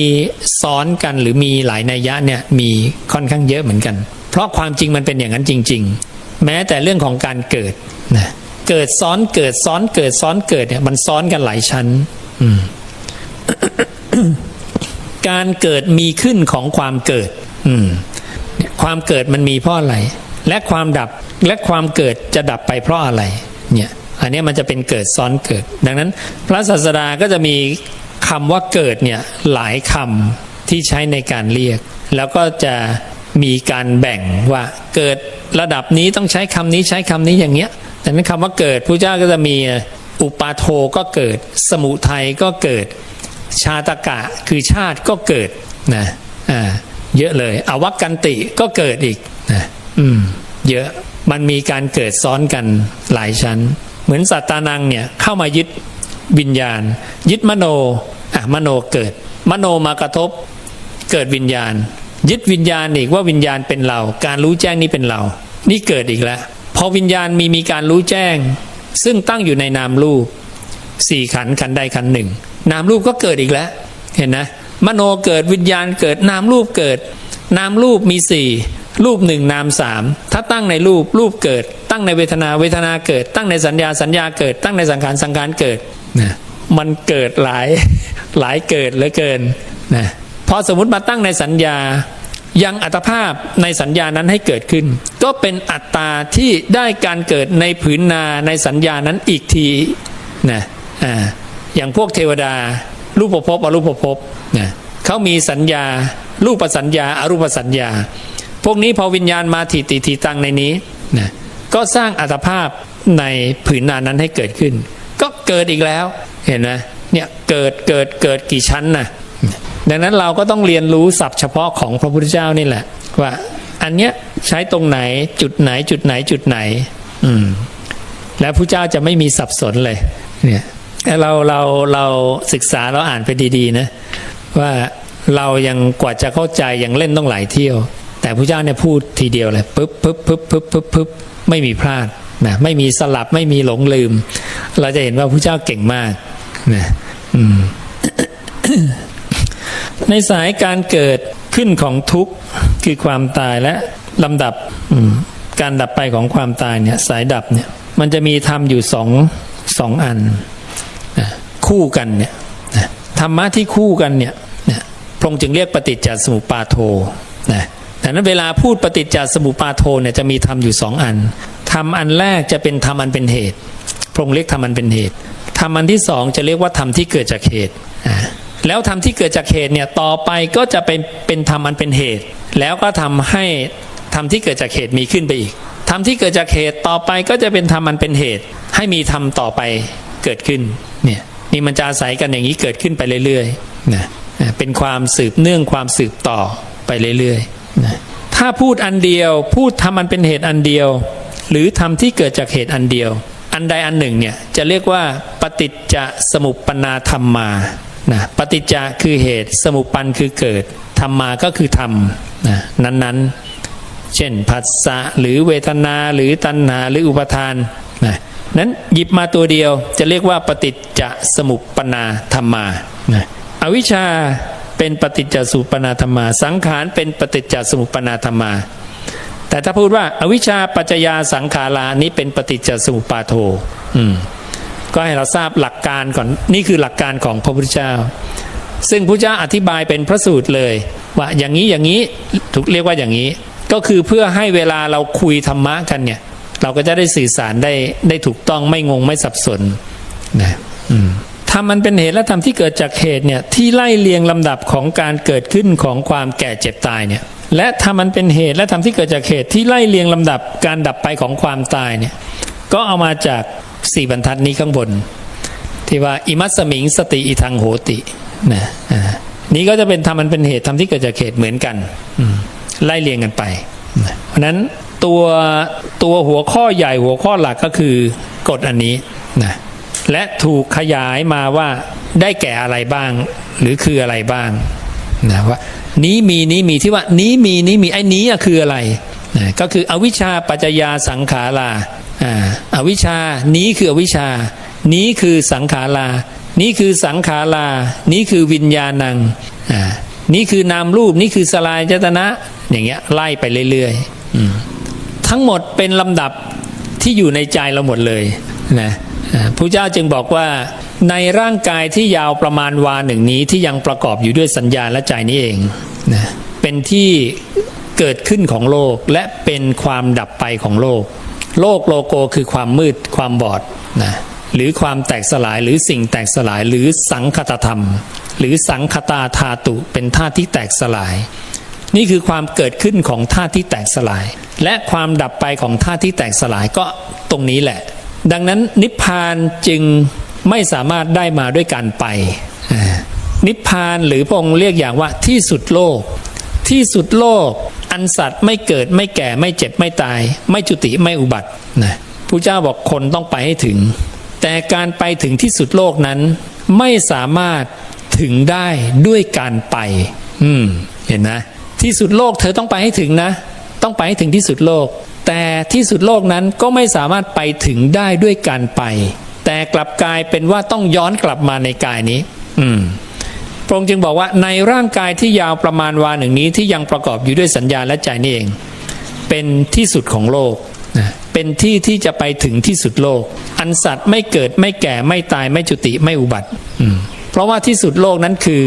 ซ้อนกันหรือมีหลายนัยยะเนี่ยมีค่อนข้างเยอะเหมือนกันเพราะความจริงมันเป็นอย่างนั้นจริงๆแม้แต่เรื่องของการเกิดนะเกิดซ้อนเกิดซ้อนเกิดซ้อนเกิดเนี่ยมันซ้อนกันหลายชั้น การเกิดมีขึ้นของความเกิดความเกิดมันมีเพราะอะไรและความดับและความเกิดจะดับไปเพราะอะไรเนี่ยอันนี้มันจะเป็นเกิดซ้อนเกิดดังนั้นพระศาสดาก็จะมีคำว่าเกิดเนี่ยหลายคำที่ใช้ในการเรียกแล้วก็จะมีการแบ่งว่าเกิดระดับนี้ต้องใช้คำนี้ใช้คำนี้อย่างเงี้ยแต่นั้นคำว่าเกิดพระเจ้าก็จะมีอุปาโทก็เกิดสมุทัยก็เกิดชาตกะคือชาติก็เกิดนะเยอะเลยอวัคกันติก็เกิดอีกนะเยอะมันมีการเกิดซ้อนกันหลายชั้นเหมือนสัตตานังเนี่ยเข้ามายึดวิญญาณยึดมโนมโนเกิดมโนมากระทบเกิดวิญญาณยึดวิญญาณอีกว่าวิญญาณเป็นเราการรู้แจ้งนี้เป็นเรานี่เกิดอีกแล้วพอวิญญาณมีการรู้แจ้งซึ่งตั้งอยู่ในนามรูป4ขันธ์ขันธ์ใดขันธ์หนึ่งนามรูปก็เกิดอีกแล้วเห็นนะมโนเกิดวิญญาณเกิดนามรูปเกิดนามรูปมี4รูป1นาม3ถ้าตั้งในรูปเกิดตั้งในเวทนาเกิดตั้งในสัญญาเกิดตั้งในสังขารเกิดนะมันเกิดหลายเกิดเหลือเกินนะพอสมมุติมาตั้งในสัญญายังอัตภาพในสัญญานั้นให้เกิดขึ้นก็เป็นอัตตาที่ได้การเกิดในผืนนาในสัญญานั้นอีกทีนะอย่างพวกเทวดารูปภพอรูปภพนะเขามีสัญญารูปสัญญาอรูปสัญญาพวกนี้พอวิญญาณมาทีตั้งในนี้นะก็สร้างอัตภาพในผืนนานั้นให้เกิดขึ้นก็เกิดอีกแล้วเห็นไหมเนี่ยเกิดกี่ชั้นนะดังนั้นเราก็ต้องเรียนรู้ศัพท์เฉพาะของพระพุทธเจ้านี่แหละว่า อันเนี้ยใช้ตรงไหนจุดไหนจุดไหนจุดไหนแล้วพระเจ้าจะไม่มีสับสนเลยเนี่ยเราศึกษาเราอ่านไปดีๆนะว่าเรายังกว่าจะเข้าใจยังเล่นต้องหลายเที่ยวแต่พระเจ้าเนี่ยพูดทีเดียวเลยปึ๊บปึ๊บปึ๊บปึ๊บปึ๊บปึ๊บไม่มีพลาดนะไม่มีสลับไม่มีหลงลืมเราจะเห็นว่าพระเจ้าเก่งมากนะ ในสายการเกิดขึ้นของทุกข์คือความตายและลำดับการดับไปของความตายเนี่ยสายดับเนี่ยมันจะมีธรรมอยู่สองอันนะคู่กันเนี่ยนะธรรมะที่คู่กันเนี่ยนะพระองค์จึงเรียกปฏิจจสมุปบาทโธนะแต่นั้นเวลาพูดปฏิจจสมุปบาทโธเนี่ยจะมีธรรมอยู่สองอันธรรมอันแรกจะเป็นธรรมอันเป็นเหตุพระองค์เรียกธรรมอันเป็นเหตุธรรมอันที่สองจะเรียกว่าธรรมที่เกิดจากเหตุแล้วธรรมที่เกิดจากเหตุเนี่ยต่อไปก็จะเป็นธรรมอันเป็นเหตุแล้วก็ทำให้ธรรมที่เกิดจากเหตุมีขึ้นไปอีกธรรมที่เกิดจากเหตุต่อไปก็จะเป็นธรรมอันเป็นเหตุให้มีธรรมต่อไปเกิดขึ้นเนี่ยนี่มันจะอาศัยกันอย่างนี้เกิดขึ้นไปเรื่อยๆนะเป็นความสืบเนื่องความสืบต่อไปเรื่อยๆนะถ้าพูดอันเดียวพูดธรรมอันเป็นเหตุอันเดียวหรือธรรมที่เกิดจากเหตุอันเดียวอันใดอันหนึ่งเนี่ยจะเรียกว่าปฏิจจสมุปปนาธรรมานะปฏิจจคือเหตุสมุปปันคือเกิดธรรมาก็คือธรรมนะนั้นๆเช่นผัสสะหรือเวทนาหรือตัณหาหรืออุปาทานนะนั้นหยิบมาตัวเดียวจะเรียกว่าปฏิจจสมุปปนาธรรมานะอวิชชาเป็นปฏิจจสมุปปนาธรรมาสังขารเป็นปฏิจจสมุปปนาธรรมาแต่ถ้าพูดว่าอวิชชาปัจจยาสังขารานี้เป็นปฏิจจสมุปบาทโธก็ให้เราทราบหลักการก่อนนี่คือหลักการของพระพุทธเจ้าซึ่งพระเจ้าอธิบายเป็นพระสูตรเลยว่าอย่างนี้ถูกเรียกว่าอย่างนี้ก็คือเพื่อให้เวลาเราคุยธรรมะกันเนี่ยเราก็จะได้สื่อสารได้ถูกต้องไม่งงไม่สับสนนะธรรมมันเป็นเหตุและธรรมที่เกิดจากเหตุเนี่ยที่ไล่เรียงลำดับของการเกิดขึ้นของความแก่เจ็บตายเนี่ยและธรรมมันเป็นเหตุและธรรมที่เกิดจากเหตุที่ไล่เรียงลำดับการดับไปของความตายเนี่ยก็เอามาจาก4บรรทัดนี้ข้างบนที่ว่าอิมัสสมิงสติอิทังโหตินะนี้ก็จะเป็นธรรมมันเป็นเหตุธรรมที่เกิดจากเหตุเหมือนกันไล่เรียงกันไปเพราะนั้นตัวหัวข้อใหญ่หัวข้อหลักก็คือกฎอันนี้นะและถูกขยายมาว่าได้แก่อะไรบ้างหรือคืออะไรบ้างนะว่านี้มีที่ว่านี้มีไอ้นี้คืออะไรนะก็คืออวิชชาปัจจยาสังขาราอวิชชานี้คืออวิชชานี้คือสังขารานี้คือสังขารานี้คือวิญญาณังนี้คือนามรูปนี้คือสลายจตนะอย่างเงี้ยไล่ไปเรื่อยๆทั้งหมดเป็นลำดับที่อยู่ในใจเราหมดเลยนะพระเจ้าจึงบอกว่าในร่างกายที่ยาวประมาณวาหนึ่งนี้ที่ยังประกอบอยู่ด้วยสัญญาและใจนี้เองนะเป็นที่เกิดขึ้นของโลกและเป็นความดับไปของโลกโลโกคือความมืดความบอดนะหรือความแตกสลายหรือสิ่งแตกสลายหรือสังคตธรรมหรือสังคตาธาตุเป็นธาตุที่แตกสลายนี่คือความเกิดขึ้นของธาตุที่แตกสลายและความดับไปของธาตุที่แตกสลายก็ตรงนี้แหละดังนั้นนิพพานจึงไม่สามารถได้มาด้วยการไปนิพพานหรือพระองค์เรียกอย่างว่าที่สุดโลกที่สุดโลกอันสัตว์ไม่เกิดไม่แก่ไม่เจ็บไม่ตายไม่จุติไม่อุบัตินะพระเจ้าบอกคนต้องไปให้ถึงแต่การไปถึงที่สุดโลกนั้นไม่สามารถถึงได้ด้วยการไปเห็นนะที่สุดโลกเธอต้องไปให้ถึงนะต้องไปให้ถึงที่สุดโลกแต่ที่สุดโลกนั้นก็ไม่สามารถไปถึงได้ด้วยการไปแต่กลับกลายเป็นว่าต้องย้อนกลับมาในกายนี้พระองค์จึงบอกว่าในร่างกายที่ยาวประมาณวาหนึ่งนี้ที่ยังประกอบอยู่ด้วยสัญญาและใจนี่เองเป็นที่สุดของโลกนะเป็นที่ที่จะไปถึงที่สุดโลกอันสัตว์ไม่เกิดไม่แก่ไม่ตายไม่จุติไม่อุบัติเพราะว่าที่สุดโลกนั้นคือ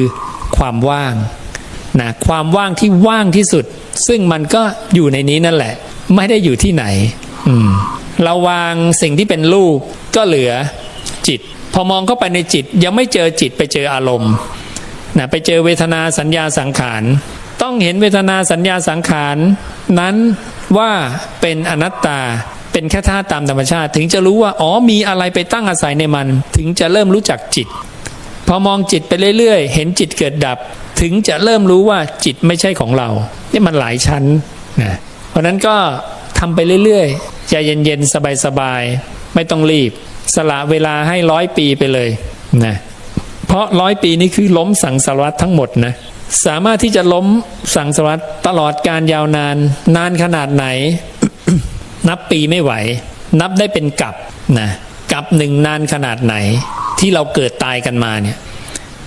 ความว่างนะความว่างที่ว่างที่สุดซึ่งมันก็อยู่ในนี้นั่นแหละไม่ได้อยู่ที่ไหนเราวางสิ่งที่เป็นรูปก็เหลือจิตพอมองเข้าไปในจิตยังไม่เจอจิตไปเจออารมณ์นะไปเจอเวทนาสัญญาสังขารต้องเห็นเวทนาสัญญาสังขารนั้นว่าเป็นอนัตตาเป็นแค่ธาตุตามธรรมชาติถึงจะรู้ว่าอ๋อมีอะไรไปตั้งอาศัยในมันถึงจะเริ่มรู้จักจิตพอมองจิตไปเรื่อยๆเห็นจิตเกิดดับถึงจะเริ่มรู้ว่าจิตไม่ใช่ของเรานี่มันหลายชั้น นะเพราะนั้นก็ทำไปเรื่อยๆใจเย็นๆสบายๆไม่ต้องรีบสละเวลาให้100 ปีไปเลยนะเพราะ100 ปีนี้คือล้มสังสารวัฏทั้งหมดนะสามารถที่จะล้มสังสารวัฏตลอดการยาวนานนานขนาดไหน นับปีไม่ไหวนับได้เป็นกับนะกับหนึ่งนานขนาดไหนที่เราเกิดตายกันมาเนี่ย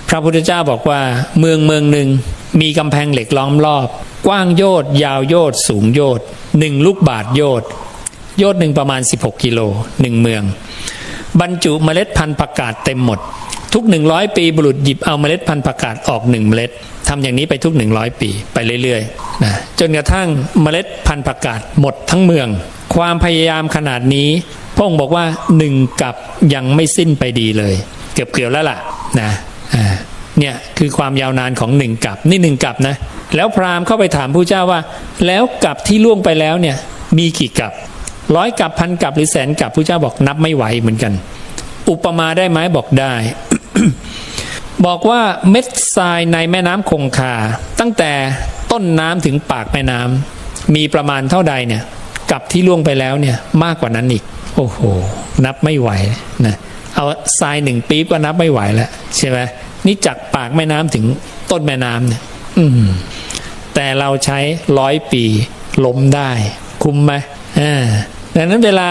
พระพุทธเจ้าบอกว่าเมืองหนึ่งมีกำแพงเหล็กล้อมรอบกว้างโยชน์ยาวโยชน์สูงโยชน์1 ลูกบาศก์โยชน์หนึ่งประมาณ16 กิโล1 เมืองบรรจุเมล็ดพันธุ์ผักกาดเต็มหมดทุก100 ปีบุรุษหยิบเอาเมล็ดพันธุ์ผักกาดออก1 เมล็ดทำอย่างนี้ไปทุก100 ปีไปเรื่อยๆนะจนกระทั่งเมล็ดพันธุ์ผักกาดหมดทั้งเมืองความพยายามขนาดนี้พระองค์บอกว่า1 กับยังไม่สิ้นไปดีเลยเกือบแล้วล่ะนะเนี่ยคือความยาวนานของ1 กับนี่1 กับนะแล้วพราหมณ์เข้าไปถามพระเจ้าว่าแล้วกับที่ล่วงไปแล้วเนี่ยมีกี่กับ100 กับ1,000 กับหรือ100,000 กับพระเจ้าบอกนับไม่ไหวเหมือนกันอุปมาได้ไหมบอกได้ บอกว่าเม็ดทรายในแม่น้ำคงคาตั้งแต่ต้นน้ำถึงปากแม่น้ำมีประมาณเท่าใดเนี่ยกับที่ล่วงไปแล้วเนี่ยมากกว่านั้นอีกโอ้โหนับไม่ไหวนะเอาทราย1 ปี๊บก็นับไม่ไหวแล้วใช่ไหมนี่จากปากแม่น้ำถึงต้นแม่น้ำเนี่ยแต่เราใช้100 ปีล้มได้คุ้มไหมดังนั้นเวลา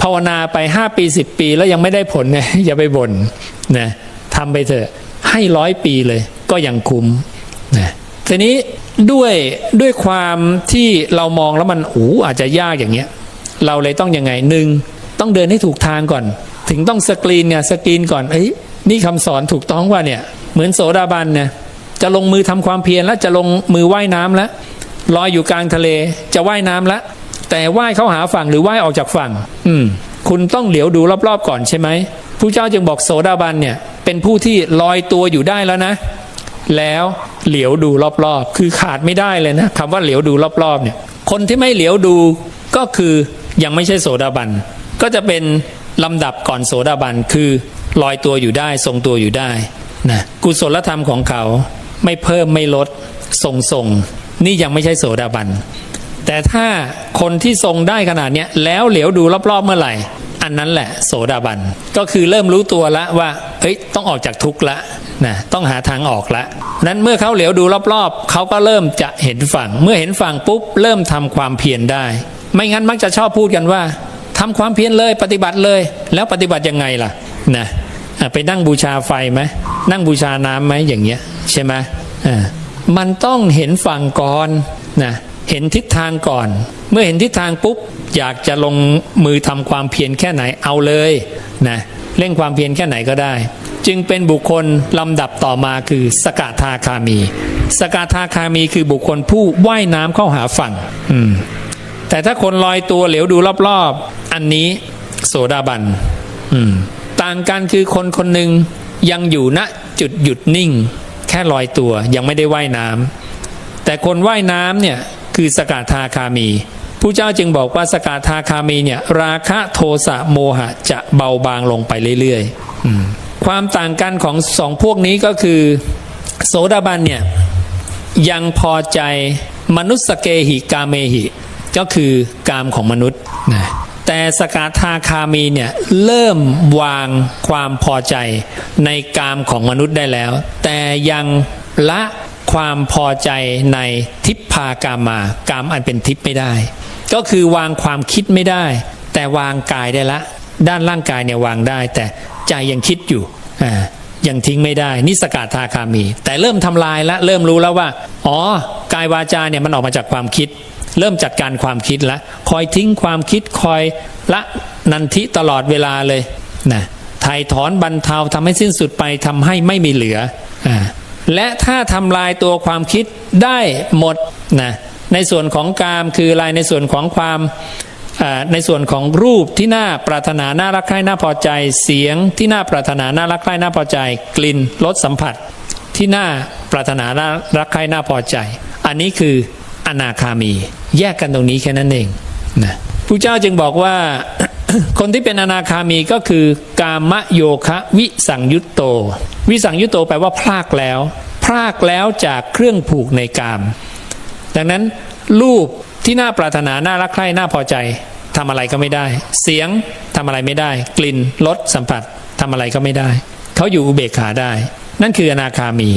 ภาวนาไป5 ปี10 ปีแล้วยังไม่ได้ผลเนี่ยอย่าไปบ่นนะทำไปเถอะให้100 ปีเลยก็ยังคุ้มนะทีนี้ด้วยความที่เรามองแล้วมันอาจจะยากอย่างเงี้ยเราเลยต้องยังไง1ต้องเดินให้ถูกทางก่อนถึงต้องสกรีนก่อนนี่คำสอนถูกต้องว่าเนี่ยเหมือนโสดาบันเนี่ยจะลงมือทำความเพียรแล้วจะลงมือว่ายน้ำแล้วลอยอยู่กลางทะเลจะว่ายน้ำแล้วแต่ว่ายเข้าหาฝั่งหรือว่ายออกจากฝั่งคุณต้องเหลียวดูรอบๆก่อนใช่ไหมพระเจ้าจึงบอกโสดาบันเนี่ยเป็นผู้ที่ลอยตัวอยู่ได้แล้วนะแล้วเหลียวดูรอบๆคือขาดไม่ได้เลยนะคำว่าเหลียวดูรอบๆเนี่ยคนที่ไม่เหลียวดูก็คือยังไม่ใช่โสดาบันก็จะเป็นลำดับก่อนโสดาบันคือลอยตัวอยู่ได้ทรงตัวอยู่ได้นะกุศลธรรมของเขาไม่เพิ่มไม่ลดทรงนี่ยังไม่ใช่โสดาบันแต่ถ้าคนที่ทรงได้ขนาดนี้แล้วเหลียวดูรอบๆเมื่อไหร่อันนั้นแหละโสดาบันก็คือเริ่มรู้ตัวละว่าต้องออกจากทุกข์ละนะต้องหาทางออกละนั้นเมื่อเขาเหลียวดูรอบๆเขาก็เริ่มจะเห็นฝั่งเมื่อเห็นฝั่งปุ๊บเริ่มทำความเพียรได้ไม่งั้นมักจะชอบพูดกันว่าทำความเพียรเลยปฏิบัติเลยแล้วปฏิบัติยังไงล่ะนะไปนั่งบูชาไฟไหมนั่งบูชาน้ำไหมอย่างเงี้ยใช่ไหมมันต้องเห็นฝั่งก่อนนะเห็นทิศทางก่อนเมื่อเห็นทิศทางปุ๊บอยากจะลงมือทำความเพียรแค่ไหนเอาเลยนะเร่งความเพียรแค่ไหนก็ได้จึงเป็นบุคคลลำดับต่อมาคือสกทาคามีสกทาคามีคือบุคคลผู้ว่ายน้ำเข้าหาฝั่งแต่ถ้าคนลอยตัวเหลียวดูรอบๆอันนี้โสดาบันต่างกันคือคนหนึ่งยังอยู่ณจุดหยุดนิ่งแค่ลอยตัวยังไม่ได้ว่ายน้ำแต่คนว่ายน้ำเนี่ยคือสกทาคามีผู้เจ้าจึงบอกว่าสกทาคามีเนี่ยราคะโทสะโมหะจะเบาบางลงไปเรื่อยๆความต่างกันของ2 พวกนี้ก็คือโสดาบันเนี่ยยังพอใจมนุสสเกหิกาเมหิก็คือกามของมนุษย์นะแต่สกทาคามีเนี่ยเริ่มวางความพอใจในกามของมนุษย์ได้แล้วแต่ยังละความพอใจในทิพพากามากามอันเป็นทิพย์ไม่ได้ก็คือวางความคิดไม่ได้แต่วางกายได้ละด้านร่างกายเนี่ยวางได้แต่ใจยังคิดอยู่ยังทิ้งไม่ได้นี่สกทาคามีแต่เริ่มทำลายแล้วเริ่มรู้แล้วว่ากายวาจาเนี่ยมันออกมาจากความคิดเริ่มจัดการความคิดแล้วคอยทิ้งความคิดคอยละนันทิตลอดเวลาเลยนะถ่ายถอนบรรเทาทำให้สิ้นสุดไปทำให้ไม่มีเหลือและถ้าทำลายตัวความคิดได้หมดนะในส่วนของกามคืออะไรในส่วนของความในส่วนของรูปที่น่าปรารถนาน่ารักใคร่น่าพอใจเสียงที่น่าปรารถนาน่ารักใคร่น่าพอใจกลิ่นรสสัมผัสที่น่าปรารถนาน่ารักใคร่น่าพอใจอันนี้คืออนาคามีแยกกันตรงนี้แค่นั้นเองนะพระเจ้าจึงบอกว่า คนที่เป็นอนาคามีก็คือกามโยคะวิสังยุตโตวิสังยุตโตแปลว่าพรากแล้วจากเครื่องผูกในกามดังนั้นรูป ที่น่าปรารถนาน่ารักใคร่น่าพอใจทำอะไรก็ไม่ได้เสียงทำอะไรไม่ได้กลิ่นรสสัมผัสทำอะไรก็ไม่ได้เขาอยู่อุเบกขาได้นั่นคืออนาคามี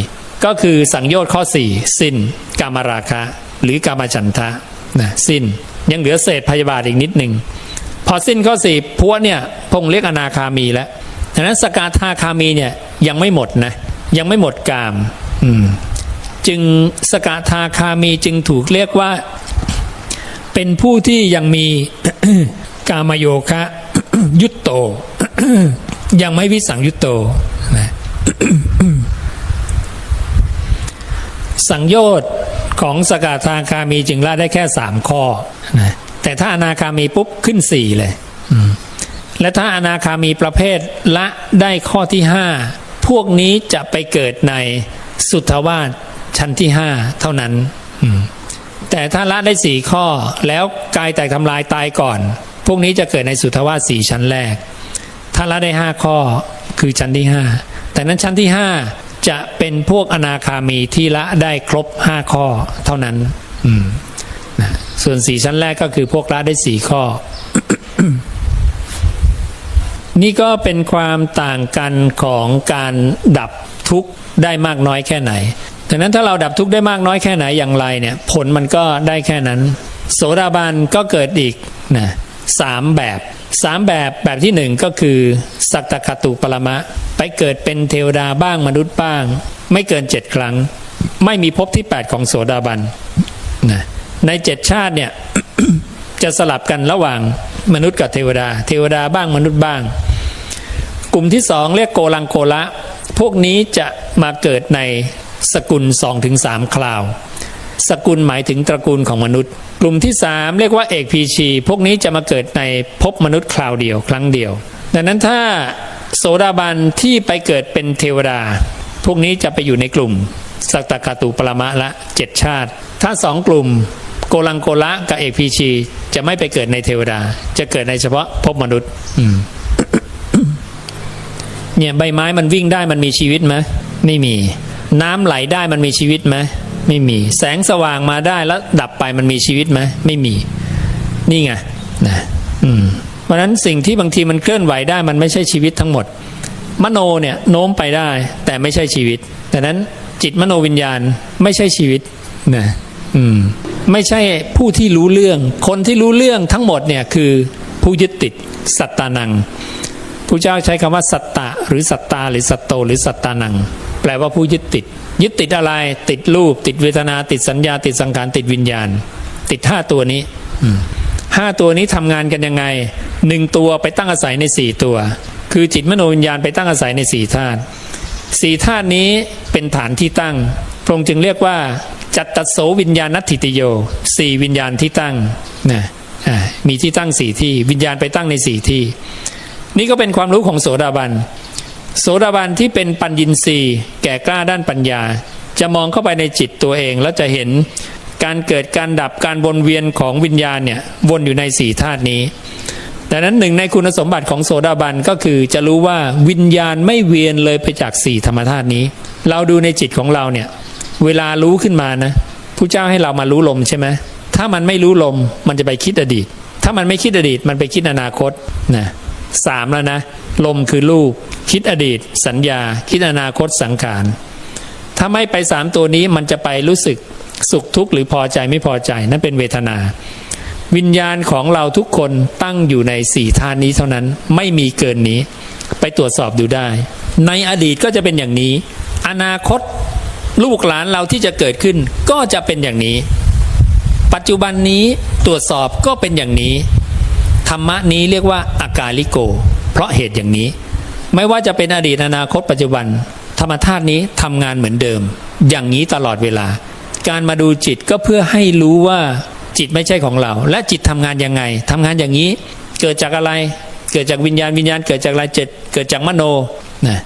ก็คือสังโยชน์ข้อ4สิ้นกามราคะหรือกามฉันทะนะสิ้นยังเหลือเศษพยาบาทอีกนิดหนึ่งพอสิ้นข้อ4พวกเนี่ยพงเรียกอนาคามีแล้วดังนั้นสกทาคามีเนี่ยยังไม่หมดนะยังไม่หมดกามจึงสกทาคามีจึงถูกเรียกว่าเป็นผู้ที่ยังมี กามโยคะ ยุตโต ยังไม่วิสังยุตโตนะ สังโยชน์ของสกทาคามีจึงละได้แค่3ข้อนะแต่ถ้าอนาคามีปุ๊บขึ้น4เลยและถ้าอนาคามีประเภทละได้ข้อที่5พวกนี้จะไปเกิดในสุทธวาสชั้นที่5เท่านั้นแต่ถ้าละได้4ข้อแล้วกายแตกทำลายตายก่อนพวกนี้จะเกิดในสุทธวาส4ชั้นแรกถ้าละได้5ข้อคือชั้นที่5แต่นั้นชั้นที่5จะเป็นพวกอนาคามีที่ละได้ครบ5ข้อเท่านั้นส่วน4ชั้นแรกก็คือพวกละได้4ข้อ นี่ก็เป็นความต่างกันของการดับทุกข์ได้มากน้อยแค่ไหนดังนั้นถ้าเราดับทุกข์ได้มากน้อยแค่ไหนอย่างไรเนี่ยผลมันก็ได้แค่นั้นโสดาบันก็เกิดอีกนะ3แบบที่1ก็คือสัตตคตุปรมะไปเกิดเป็นเทวดาบ้างมนุษย์บ้างไม่เกิน7ครั้งไม่มีภพที่8ของโสดาบันนะใน7ชาติเนี่ย จะสลับกันระหว่างมนุษย์กับเทวดาบ้างมนุษย์บ้างกลุ่มที่2เรียกโกลังโกละพวกนี้จะมาเกิดในสกุล 2-3 คราวสกุลหมายถึงตระกูลของมนุษย์กลุ่มที่3เรียกว่าเอกพีชีพวกนี้จะมาเกิดในภพมนุษย์คราวเดียวครั้งเดียวดังนั้นถ้าโสดาบันที่ไปเกิดเป็นเทวดาพวกนี้จะไปอยู่ในกลุ่มสัตตคตุปรมะละ7ชาติถ้า2กลุ่มโกลังโกละกับเอกพีชีจะไม่ไปเกิดในเทวดาจะเกิดในเฉพาะภพมนุษย์ เนี่ยใบไม้มันวิ่งได้มันมีชีวิตไหมไม่มีน้ำไหลได้มันมีชีวิตไหมไม่มีแสงสว่างมาได้แล้วดับไปมันมีชีวิตไหมไม่มีนี่ไงนะเพราะฉะนั้นสิ่งที่บางทีมันเคลื่อนไหวได้มันไม่ใช่ชีวิตทั้งหมดมโนเนี่ยโน้มไปได้แต่ไม่ใช่ชีวิตดังนั้นจิตมโนวิญญาณไม่ใช่ชีวิตนะไม่ใช่ผู้ที่รู้เรื่องคนที่รู้เรื่องทั้งหมดเนี่ยคือผู้ยึดติดสัตตานังพระเจ้าใช้คำว่าสัตตะหรือสัตตาหรือสัตโตหรือสัตตานังแปลว่าผู้ยึดติดอะไรติดรูปติดเวทนาติดสัญญาติดสังขารติดวิญญาณติด5ตัวนี้5ตัวนี้ทำงานกันยังไง1ตัวไปตั้งอาศัยใน4ตัวคือจิตมโนวิญญาณไปตั้งอาศัยใน4ธาตุ4ธาตุนี้เป็นฐานที่ตั้งพระองค์จึงเรียกว่าจัตตโสวิญญาณัตถิติโย4วิญญาณที่ตั้งนะมีที่ตั้ง4ที่วิญญาณไปตั้งใน4ที่นี่ก็เป็นความรู้ของโสดาบันที่เป็นปัญญินทรีย์แก่กล้าด้านปัญญาจะมองเข้าไปในจิตตัวเองแล้วจะเห็นการเกิดการดับการวนเวียนของวิญญาณเนี่ยวนอยู่ใน4ธาตุนี้ดังนั้นหนึ่งในคุณสมบัติของโสดาบันก็คือจะรู้ว่าวิญญาณไม่เวียนเลยไปจาก4ธรรมธาตุนี้เราดูในจิตของเราเนี่ยเวลารู้ขึ้นมานะผู้เจ้าให้เรามารู้ลมใช่ไหมถ้ามันไม่รู้ลมมันจะไปคิดอดีตถ้ามันไม่คิดอดีตมันไปคิดอนาคตนะ3แล้วนะลมคือรูปคิดอดีตสัญญาคิดอนาคตสังขารถ้าไม่ไป3ตัวนี้มันจะไปรู้สึกสุขทุกข์หรือพอใจไม่พอใจนั่นเป็นเวทนาวิญญาณของเราทุกคนตั้งอยู่ใน4ธาตุนี้เท่านั้นไม่มีเกินนี้ไปตรวจสอบดูได้ในอดีตก็จะเป็นอย่างนี้อนาคตลูกหลานเราที่จะเกิดขึ้นก็จะเป็นอย่างนี้ปัจจุบันนี้ตรวจสอบก็เป็นอย่างนี้ธรรมะนี้เรียกว่าอากาลิโกเพราะเหตุอย่างนี้ไม่ว่าจะเป็นอดีตอนาคตปัจจุบันธรรมธาตุนี้ทำงานเหมือนเดิมอย่างนี้ตลอดเวลาการมาดูจิตก็เพื่อให้รู้ว่าจิตไม่ใช่ของเราและจิตทำงานยังไงทำงานอย่างนี้เกิดจากอะไรเกิดจากวิญญาณเกิดจากอะไรจิตเกิดจากมโนนะ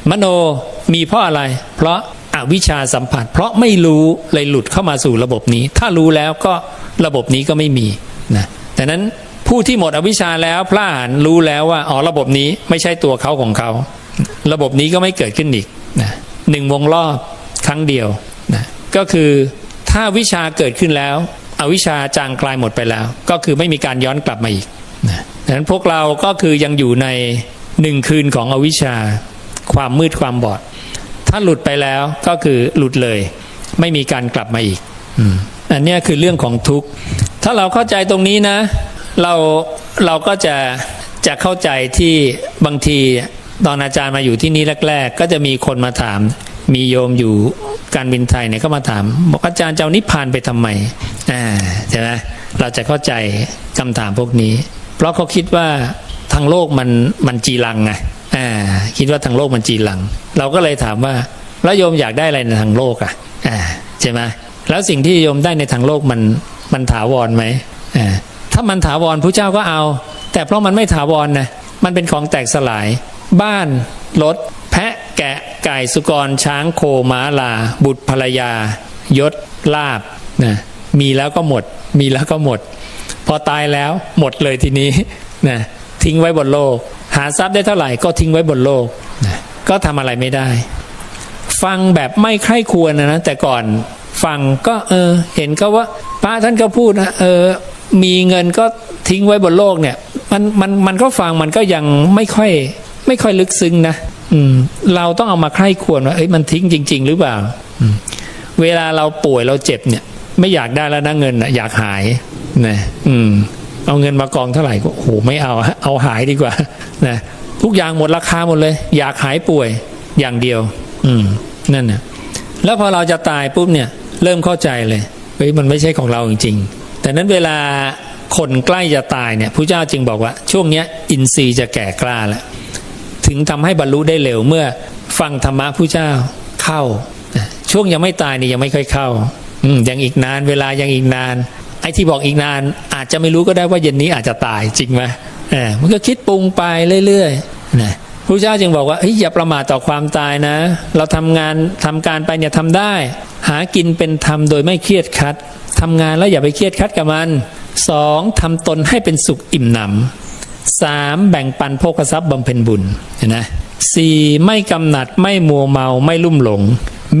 มโนมีเพราะอะไรเพราะอวิชชาสัมผัสเพราะไม่รู้เลยหลุดเข้ามาสู่ระบบนี้ถ้ารู้แล้วก็ระบบนี้ก็ไม่มีนะแต่นั้นผู้ที่หมดอวิชชาแล้วพระอรหันต์รู้แล้วว่าอ๋อระบบนี้ไม่ใช่ตัวเขาของเขาระบบนี้ก็ไม่เกิดขึ้นอีกนะ1 วงรอบครั้งเดียวนะก็คือถ้าวิชาเกิดขึ้นแล้ว อวิชชาจางคลายหมดไปแล้วก็คือไม่มีการย้อนกลับมาอีกนะดังนั้นพวกเราก็คือยังอยู่ใน1 คืนของอวิชชาความมืดความบอดถ้าหลุดไปแล้วก็คือหลุดเลยไม่มีการกลับมาอีกอันนี้คือเรื่องของทุกข์ถ้าเราเข้าใจตรงนี้นะเราก็จะเข้าใจที่บางทีตอนอาจารย์มาอยู่ที่นี่แรกๆก็จะมีคนมาถามมีโยมอยู่การบินไทยเนี่ยก็มาถามบอกอาจารย์จะเอานิพพานไปทำไมใช่ไหมเราจะเข้าใจคำถามพวกนี้เพราะเขาคิดว่าทางโลกมันจีรังไงคิดว่าทางโลกมันจีรังเราก็เลยถามว่าแล้วโยมอยากได้อะไรในทางโลกใช่ไหมแล้วสิ่งที่โยมได้ในทางโลกมันถาวรไหมถ้ามันถาวรพระเจ้าก็เอาแต่เพราะมันไม่ถาวรนะมันเป็นของแตกสลายบ้านรถแพะแกะไก่สุกรช้างโคม้าลาบุตรภรรยายศลาภนะมีแล้วก็หมดมีแล้วก็หมดพอตายแล้วหมดเลยทีนี้นะทิ้งไว้บนโลกหาทรัพย์ได้เท่าไหร่ก็ทิ้งไว้บนโลกนะก็ทำอะไรไม่ได้ฟังแบบไม่ใคร่ควรนะแต่ก่อนฟังก็เห็นก็ว่าพระท่านก็พูดนะมีเงินก็ทิ้งไว้บนโลกเนี่ยมันก็ฟังมันก็ยังไม่ค่อยลึกซึ้งนะเราต้องเอามาใคร่ควรว่ามันทิ้งจริงๆหรือเปล่าเวลาเราป่วยเราเจ็บเนี่ยไม่อยากได้แล้วนะเงินอยากหายนะเอาเงินมากองเท่าไหร่ก็โหไม่เอาหายดีกว่านะทุกอย่างหมดราคาหมดเลยอยากหายป่วยอย่างเดียวนั่นนะแล้วพอเราจะตายปุ๊บเนี่ยเริ่มเข้าใจเลยมันไม่ใช่ของเราจริงๆแต่นั้นเวลาคนใกล้จะตายเนี่ยพระเจ้าจึงบอกว่าช่วงนี้อินทรีย์จะแก่กล้าแล้วถึงทำให้บรรลุได้เร็วเมื่อฟังธรรมะพระเจ้าเข้าช่วงยังไม่ตายนี่ยังไม่ค่อยเข้ายังอีกนานเวลายังอีกนานไอ้ที่บอกอีกนานอาจจะไม่รู้ก็ได้ว่าเย็นนี้อาจจะตายจริงไหมมันก็คิดปรุงไปเรื่อยๆนะพระเจ้าจึงบอกว่าอย่าประมาทต่อความตายนะเราทำการไปเนี่ยทำได้หากินเป็นธรรมโดยไม่เครียดคัดทำงานแล้วอย่าไปเครียดคัดกับมัน2ทำตนให้เป็นสุขอิ่มหนำ3แบ่งปันโภคทรัพย์บำเพ็ญบุญเห็นไหม4ไม่กำหนัดไม่มัวเมาไม่ลุ่มหลง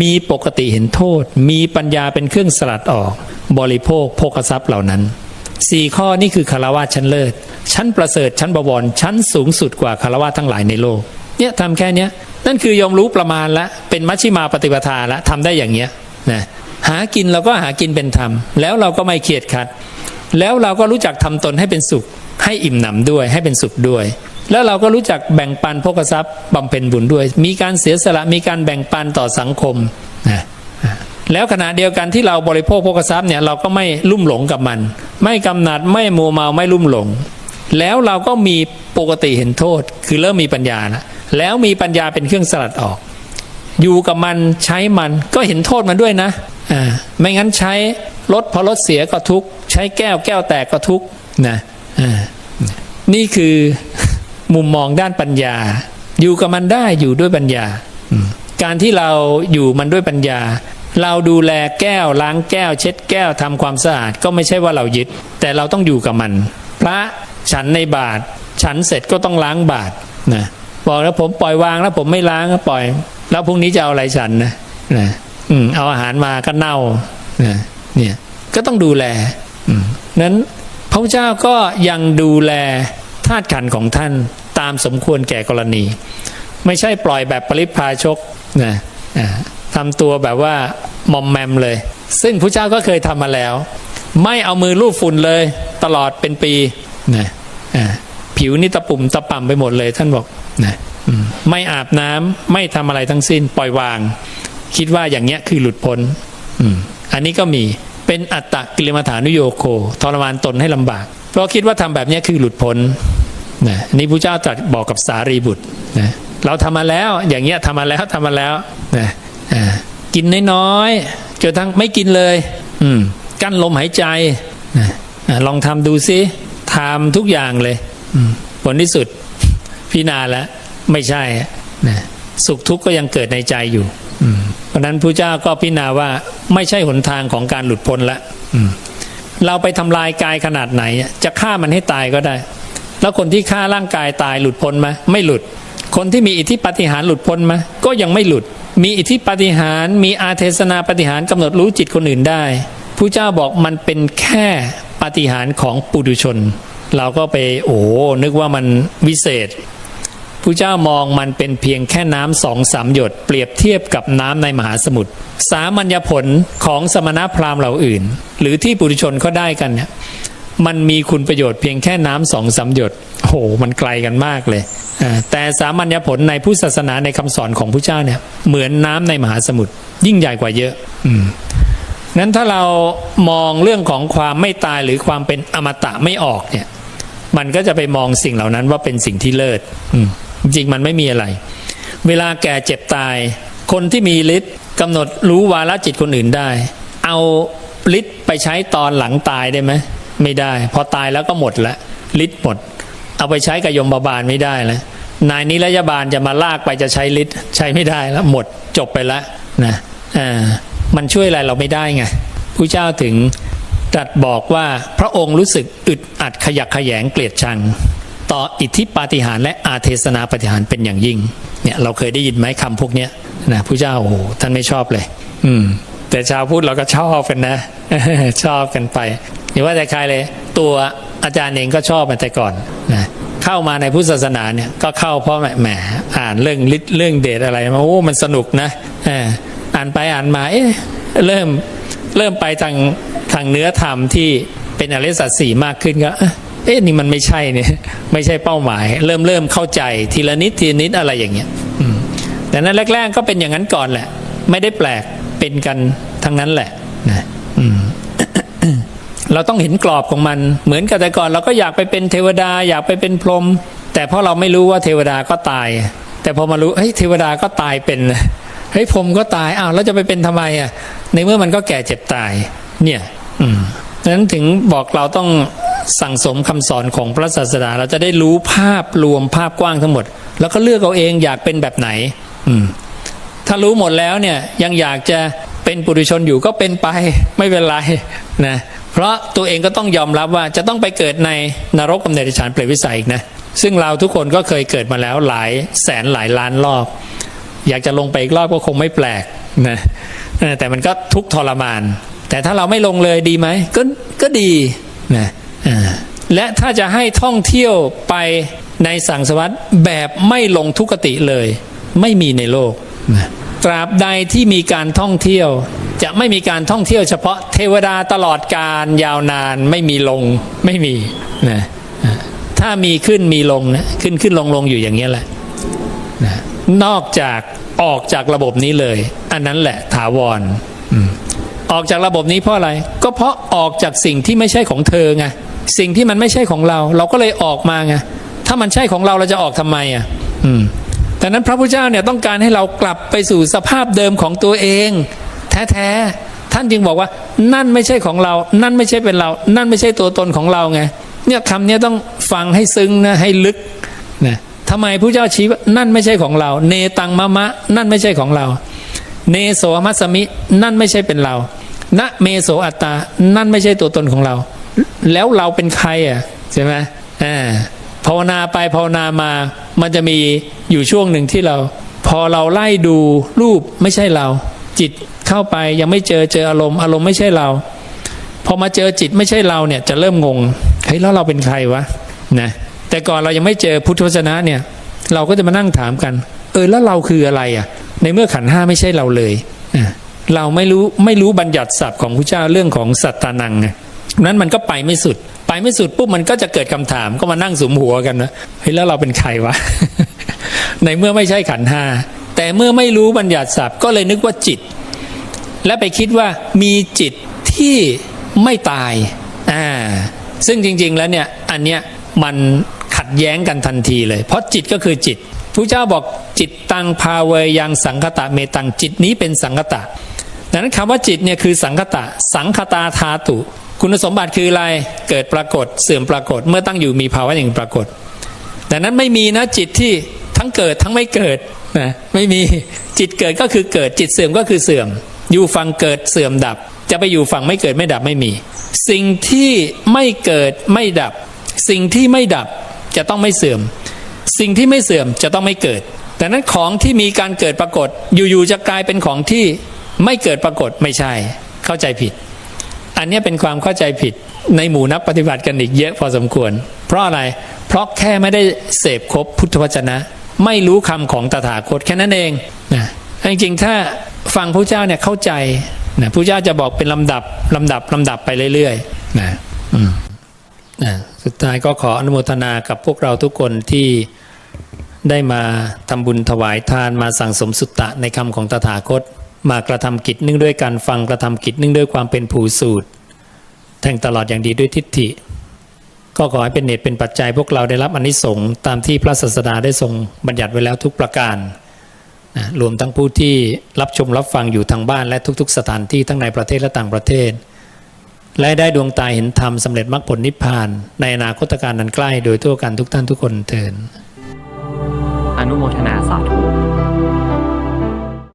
มีปกติเห็นโทษมีปัญญาเป็นเครื่องสลัดออกบริโภคโภคทรัพย์เหล่านั้น4ข้อนี่คือคฤหัสถ์ชั้นเลิศชั้นประเสริฐชั้นบวรชั้นสูงสุดกว่าคฤหัสถ์ทั้งหลายในโลกเนี่ยทำแค่เนี้ยนั่นคือยอมรู้ประมาณละเป็นมัชฌิมาปฏิปทาละทำได้อย่างเงี้ยนะหากินเราก็หากินเป็นธรรมแล้วเราก็ไม่เครียดขัดแล้วเราก็รู้จักทำตนให้เป็นสุขให้อิ่มหนำด้วยให้เป็นสุขด้วยแล้วเราก็รู้จักแบ่งปันโภคทรัพย์บำเพ็ญบุญด้วยมีการเสียสละมีการแบ่งปันต่อสังคมนะแล้วขณะเดียวกันที่เราบริโภคโภคทรัพย์เนี่ยเราก็ไม่ลุ่มหลงกับมันไม่กำหนัดไม่มัวเมาไม่ลุ่มหลงแล้วเราก็มีปกติเห็นโทษคือเริ่มมีปัญญาแล้วมีปัญญาเป็นเครื่องสลัดออกอยู่กับมันใช้มันก็เห็นโทษมันด้วยนะไม่งั้นใช้รถพอรถเสียก็ทุกข์ใช้แก้วแตกก็ทุกข์นะนี่คือมุมมองด้านปัญญาอยู่กับมันได้อยู่ด้วยปัญญาการที่เราอยู่มันด้วยปัญญาเราดูแลแก้วล้างแก้วเช็ดแก้วทำความสะอาดก็ไม่ใช่ว่าเรายึดแต่เราต้องอยู่กับมันพระฉันในบาตรฉันเสร็จก็ต้องล้างบาตรนะบอกแล้วผมปล่อยวางแล้วผมไม่ล้างก็ปล่อยแล้วพรุ่งนี้จะเอาอะไรฉันนะเอาอาหารมาก็เน่าเนี่ยก็ต้องดูแลนั้นพระพุทธเจ้าก็ยังดูแลธาตุขันธ์ของท่านตามสมควรแก่กรณีไม่ใช่ปล่อยแบบปริพาชกนะทำตัวแบบว่ามอมแมมเลยซึ่งพระเจ้าก็เคยทำมาแล้วไม่เอามือลูบฝุ่นเลยตลอดเป็นปีนะผิวนี่ตะปุ่มตะป่ำไปหมดเลยท่านบอกนะไม่อาบน้ำไม่ทำอะไรทั้งสิ้นปล่อยวางคิดว่าอย่างเงี้ยคือหลุดพ้นอันนี้ก็มีเป็นอัตตกิลมัฏฐานุโยโคทรมานตนให้ลำบากเพราะคิดว่าทำแบบนี้คือหลุดพ้นนะนี่พระเจ้าตรัสบอกกับสารีบุตรนะเราทำมาแล้วอย่างเงี้ยทำมาแล้วนะกินน้อยๆจนทั้งไม่กินเลยกั้นลมหายใจนะลองทำดูซิทำทุกอย่างเลยผลที่สุดพิจารณาแล้วไม่ใช่นะสุขทุกข์ก็ยังเกิดในใจอยู่เพราะนั้นพระเจ้าก็พิจารณาว่าไม่ใช่หนทางของการหลุดพ้นละเราไปทำลายกายขนาดไหนจะฆ่ามันให้ตายก็ได้แล้วคนที่ฆ่าร่างกายตายหลุดพ้นไหมไม่หลุดคนที่มีอิทธิปาฏิหาริย์หลุดพ้นไหมก็ยังไม่หลุดมีอิทธิปาฏิหาริย์มีอาเทศนาปาฏิหาริย์กำหนดรู้จิตคนอื่นได้ ผู้เจ้าบอกมันเป็นแค่ปาฏิหาริย์ของปุถุชนเราก็ไปนึกว่ามันวิเศษผู้เจ้ามองมันเป็นเพียงแค่น้ำ2-3 หยดเปรียบเทียบกับน้ำในมหาสมุทรสามัญญผลของสมณพราหมณ์เหล่าอื่นหรือที่ปุถุชนเขาได้กันเนี่ยมันมีคุณประโยชน์เพียงแค่น้ำ2-3 หยดมันไกลกันมากเลยแต่สามัญญผลในพุทธศาสนาในคำสอนของพระเจ้าเนี่ยเหมือนน้ำในมหาสมุทรยิ่งใหญ่กว่าเยอะนั้นถ้าเรามองเรื่องของความไม่ตายหรือความเป็นอมตะไม่ออกเนี่ยมันก็จะไปมองสิ่งเหล่านั้นว่าเป็นสิ่งที่เลิศจริงมันไม่มีอะไรเวลาแก่เจ็บตายคนที่มีฤทธิ์กำหนดรู้วาระจิตคนอื่นได้เอาฤทธิ์ไปใช้ตอนหลังตายได้ไหมไม่ได้พอตายแล้วก็หมดละฤทธิ์หมดเอาไปใช้กับยมบาลไม่ได้แล้วนายนิรยาบาลจะมาลากไปจะใช้ฤทธิ์ใช้ไม่ได้แล้วหมดจบไปแล้วนะมันช่วยอะไรเราไม่ได้ไงพระเจ้าถึงตรัสบอกว่าพระองค์รู้สึกอึดอัดขยักขยงเกลียดชังต่ออิทธิปาฏิหาริย์และอาเทศนาปาฏิหาริย์เป็นอย่างยิ่งเนี่ยเราเคยได้ยินไหมคำพวกเนี้ยนะพระเจ้าท่านไม่ชอบเลยแต่ชาวพุทธเราก็ชอบกันนะ ชอบกันไปอย่าว่าแต่ใครเลยตัวอาจารย์เองก็ชอบมาแต่ก่อนนะเข้ามาในพุทธศาสนาเนี่ยก็เข้าเพราะแหมอ่านเรื่องฤทธิ์เรื่องเดชอะไรมามันสนุกนะอ่านไปอ่านมาเริ่มไปทางเนื้อธรรมที่เป็นอริยสัจสี่มากขึ้นก็นี่มันไม่ใช่เนี่ยไม่ใช่เป้าหมายเริ่มเข้าใจทีละนิดอะไรอย่างเงี้ยแต่นั้นแรกๆก็เป็นอย่างนั้นก่อนแหละไม่ได้แปลกเป็นกันทั้งนั้นแหละนะเราต้องเห็นกรอบของมันเหมือนกับแต่ก่อนเราก็อยากไปเป็นเทวดาอยากไปเป็นพรหมแต่เพราะเราไม่รู้ว่าเทวดาก็ตายแต่พอมารู้เทวดาก็ตายเป็นพรหมก็ตายแล้วจะไปเป็นทำไมในเมื่อมันก็แก่เจ็บตายเนี่ยดังนั้นถึงบอกเราต้องสั่งสมคำสอนของพระศาสดาเราจะได้รู้ภาพรวมภาพกว้างทั้งหมดแล้วก็เลือกเอาเองอยากเป็นแบบไหนถ้ารู้หมดแล้วเนี่ยยังอยากจะเป็นปุถุชนอยู่ก็เป็นไปไม่เป็นไรนะเพราะตัวเองก็ต้องยอมรับว่าจะต้องไปเกิดในนรกกับเดรัจฉานเปรตวิสัยอีกนะซึ่งเราทุกคนก็เคยเกิดมาแล้วหลายแสนหลายล้านรอบอยากจะลงไปอีกรอบก็คงไม่แปลกนะแต่มันก็ทุกข์ทรมานแต่ถ้าเราไม่ลงเลยดีไหมก็ดีนะและถ้าจะให้ท่องเที่ยวไปในสังสารวัฏแบบไม่ลงทุกขติเลยไม่มีในโลกนะตราบใดที่มีการท่องเที่ยวจะไม่มีการท่องเที่ยวเฉพาะเทวดาตลอดกาลยาวนานไม่มีลงไม่มีนะถ้ามีขึ้นมีลงนะขึ้นลงอยู่อย่างนี้แหละนะนอกจากออกจากระบบนี้เลยอันนั้นแหละถาวรออกจากระบบนี้เพราะอะไรก็เพราะออกจากสิ่งที่ไม่ใช่ของเธอไงสิ่งที่มันไม่ใช่ของเราก็เลยออกมาไงถ้ามันใช่ของเราจะออกทำไมแต่นั้นพระพุทธเจ้าเนี่ยต้องการให้เรากลับไปสู่สภาพเดิมของตัวเองแท้ๆท่านจึงบอกว่านั่นไม่ใช่ของเรานั่นไม่ใช่เป็นเรานั่นไม่ใช่ตัวตนของเราไงเนี่ยคำนี้ต้องฟังให้ซึ้งนะให้ลึกนะทำไมพระเจ้าชี้ว่านั่นไม่ใช่ของเราเนตังมะมะนั่นไม่ใช่ของเราเนโสมัสสมินั่นไม่ใช่เป็นเรานะเมโสอัตตานั่นไม่ใช่ตัวตนของเราแล้วเราเป็นใครใช่ไหมภาวนาไปภาวนามามันจะมีอยู่ช่วงหนึ่งที่เราพอเราไล่ดูรูปไม่ใช่เราจิตเข้าไปยังไม่เจออารมณ์ไม่ใช่เราพอมาเจอจิตไม่ใช่เราเนี่ยจะเริ่มงงแล้วเราเป็นใครวะนะแต่ก่อนเรายังไม่เจอพุทธวจนะเนี่ยเราก็จะมานั่งถามกันแล้วเราคืออะไรในเมื่อขันธ์ห้าไม่ใช่เราเลยเราไม่รู้บัญญัติศัพท์ของพระเจ้าเรื่องของสัตตานังนั้นมันก็ไปไม่สุดปุ๊บมันก็จะเกิดคำถามก็มานั่งสุมหัวกันนะแล้วเราเป็นใครวะ ในเมื่อไม่ใช่ขันธ์ห้าแต่เมื่อไม่รู้บัญญัติศัพท์ก็เลยนึกว่าจิตและไปคิดว่ามีจิตที่ไม่ตายซึ่งจริงๆแล้วเนี่ยอันเนี้ยมันขัดแย้งกันทันทีเลยเพราะจิตก็คือจิตพระเจ้าบอกจิตตังภาเวยังสังคตะเมตังจิตนี้เป็นสังคตะดังนั้นคำว่าจิตเนี่ยคือสังคตะสังคตาธาตุคุณสมบัติคืออะไรเกิดปรากฏเสื่อมปรากฏเมื่อตั้งอยู่มีภาวะอย่างปรากฏดังนั้นไม่มีนะจิตที่ทั้งเกิดทั้งไม่เกิดนะไม่มีจิตเกิดก็คือเกิดจิตเสื่อมก็คือเสื่อมอยู่ฝั่งเกิดเสื่อมดับจะไปอยู่ฝั่งไม่เกิดไม่ดับไม่มีสิ่งที่ไม่เกิดไม่ดับสิ่งที่ไม่ดับจะต้องไม่เสื่อมสิ่งที่ไม่เสื่อมจะต้องไม่เกิดแต่นั้นของที่มีการเกิดปรากฏอยู่ๆจะกลายเป็นของที่ไม่เกิดปรากฏไม่ใช่เข้าใจผิด อันเนี้ยเป็นความเข้าใจผิดในหมู่นักปฏิบัติกันอีกเยอะพอสมควร เพราะอะไร เพราะแค่ไม่ได้เสพครบพุทธวจนะ ไม่รู้คำของตถาคตแค่นั้นเองนะจริงๆถ้าฟังพระเจ้าเนี่ยเข้าใจนะพระเจ้าจะบอกเป็นลำดับไปเรื่อยๆนะสุดท้ายก็ขออนุโมทนากับพวกเราทุกคนที่ได้มาทำบุญถวายทานมาสั่งสมสุตตะในคำของตถาคตมากระทำกิจเนื่องด้วยการฟังกระทำกิจเนื่องด้วยความเป็นผู้สูตรแทงตลอดอย่างดีด้วยทิฏฐิก็ขอให้เป็นเหตุเป็นปัจจัยพวกเราได้รับอานิสงส์ตามที่พระศาสดาได้ทรงบัญญัติไว้แล้วทุกประการนะรวมทั้งผู้ที่รับชมรับฟังอยู่ทางบ้านและทุกๆสถานที่ทั้งในประเทศและต่างประเทศและได้ดวงตาเห็นธรรมสำเร็จมรรคผลนิพพานในอนาคตการนั้นใกล้โดยทั่วกันทุกท่านทุกคนเถิด อนุโมทนาสาธุ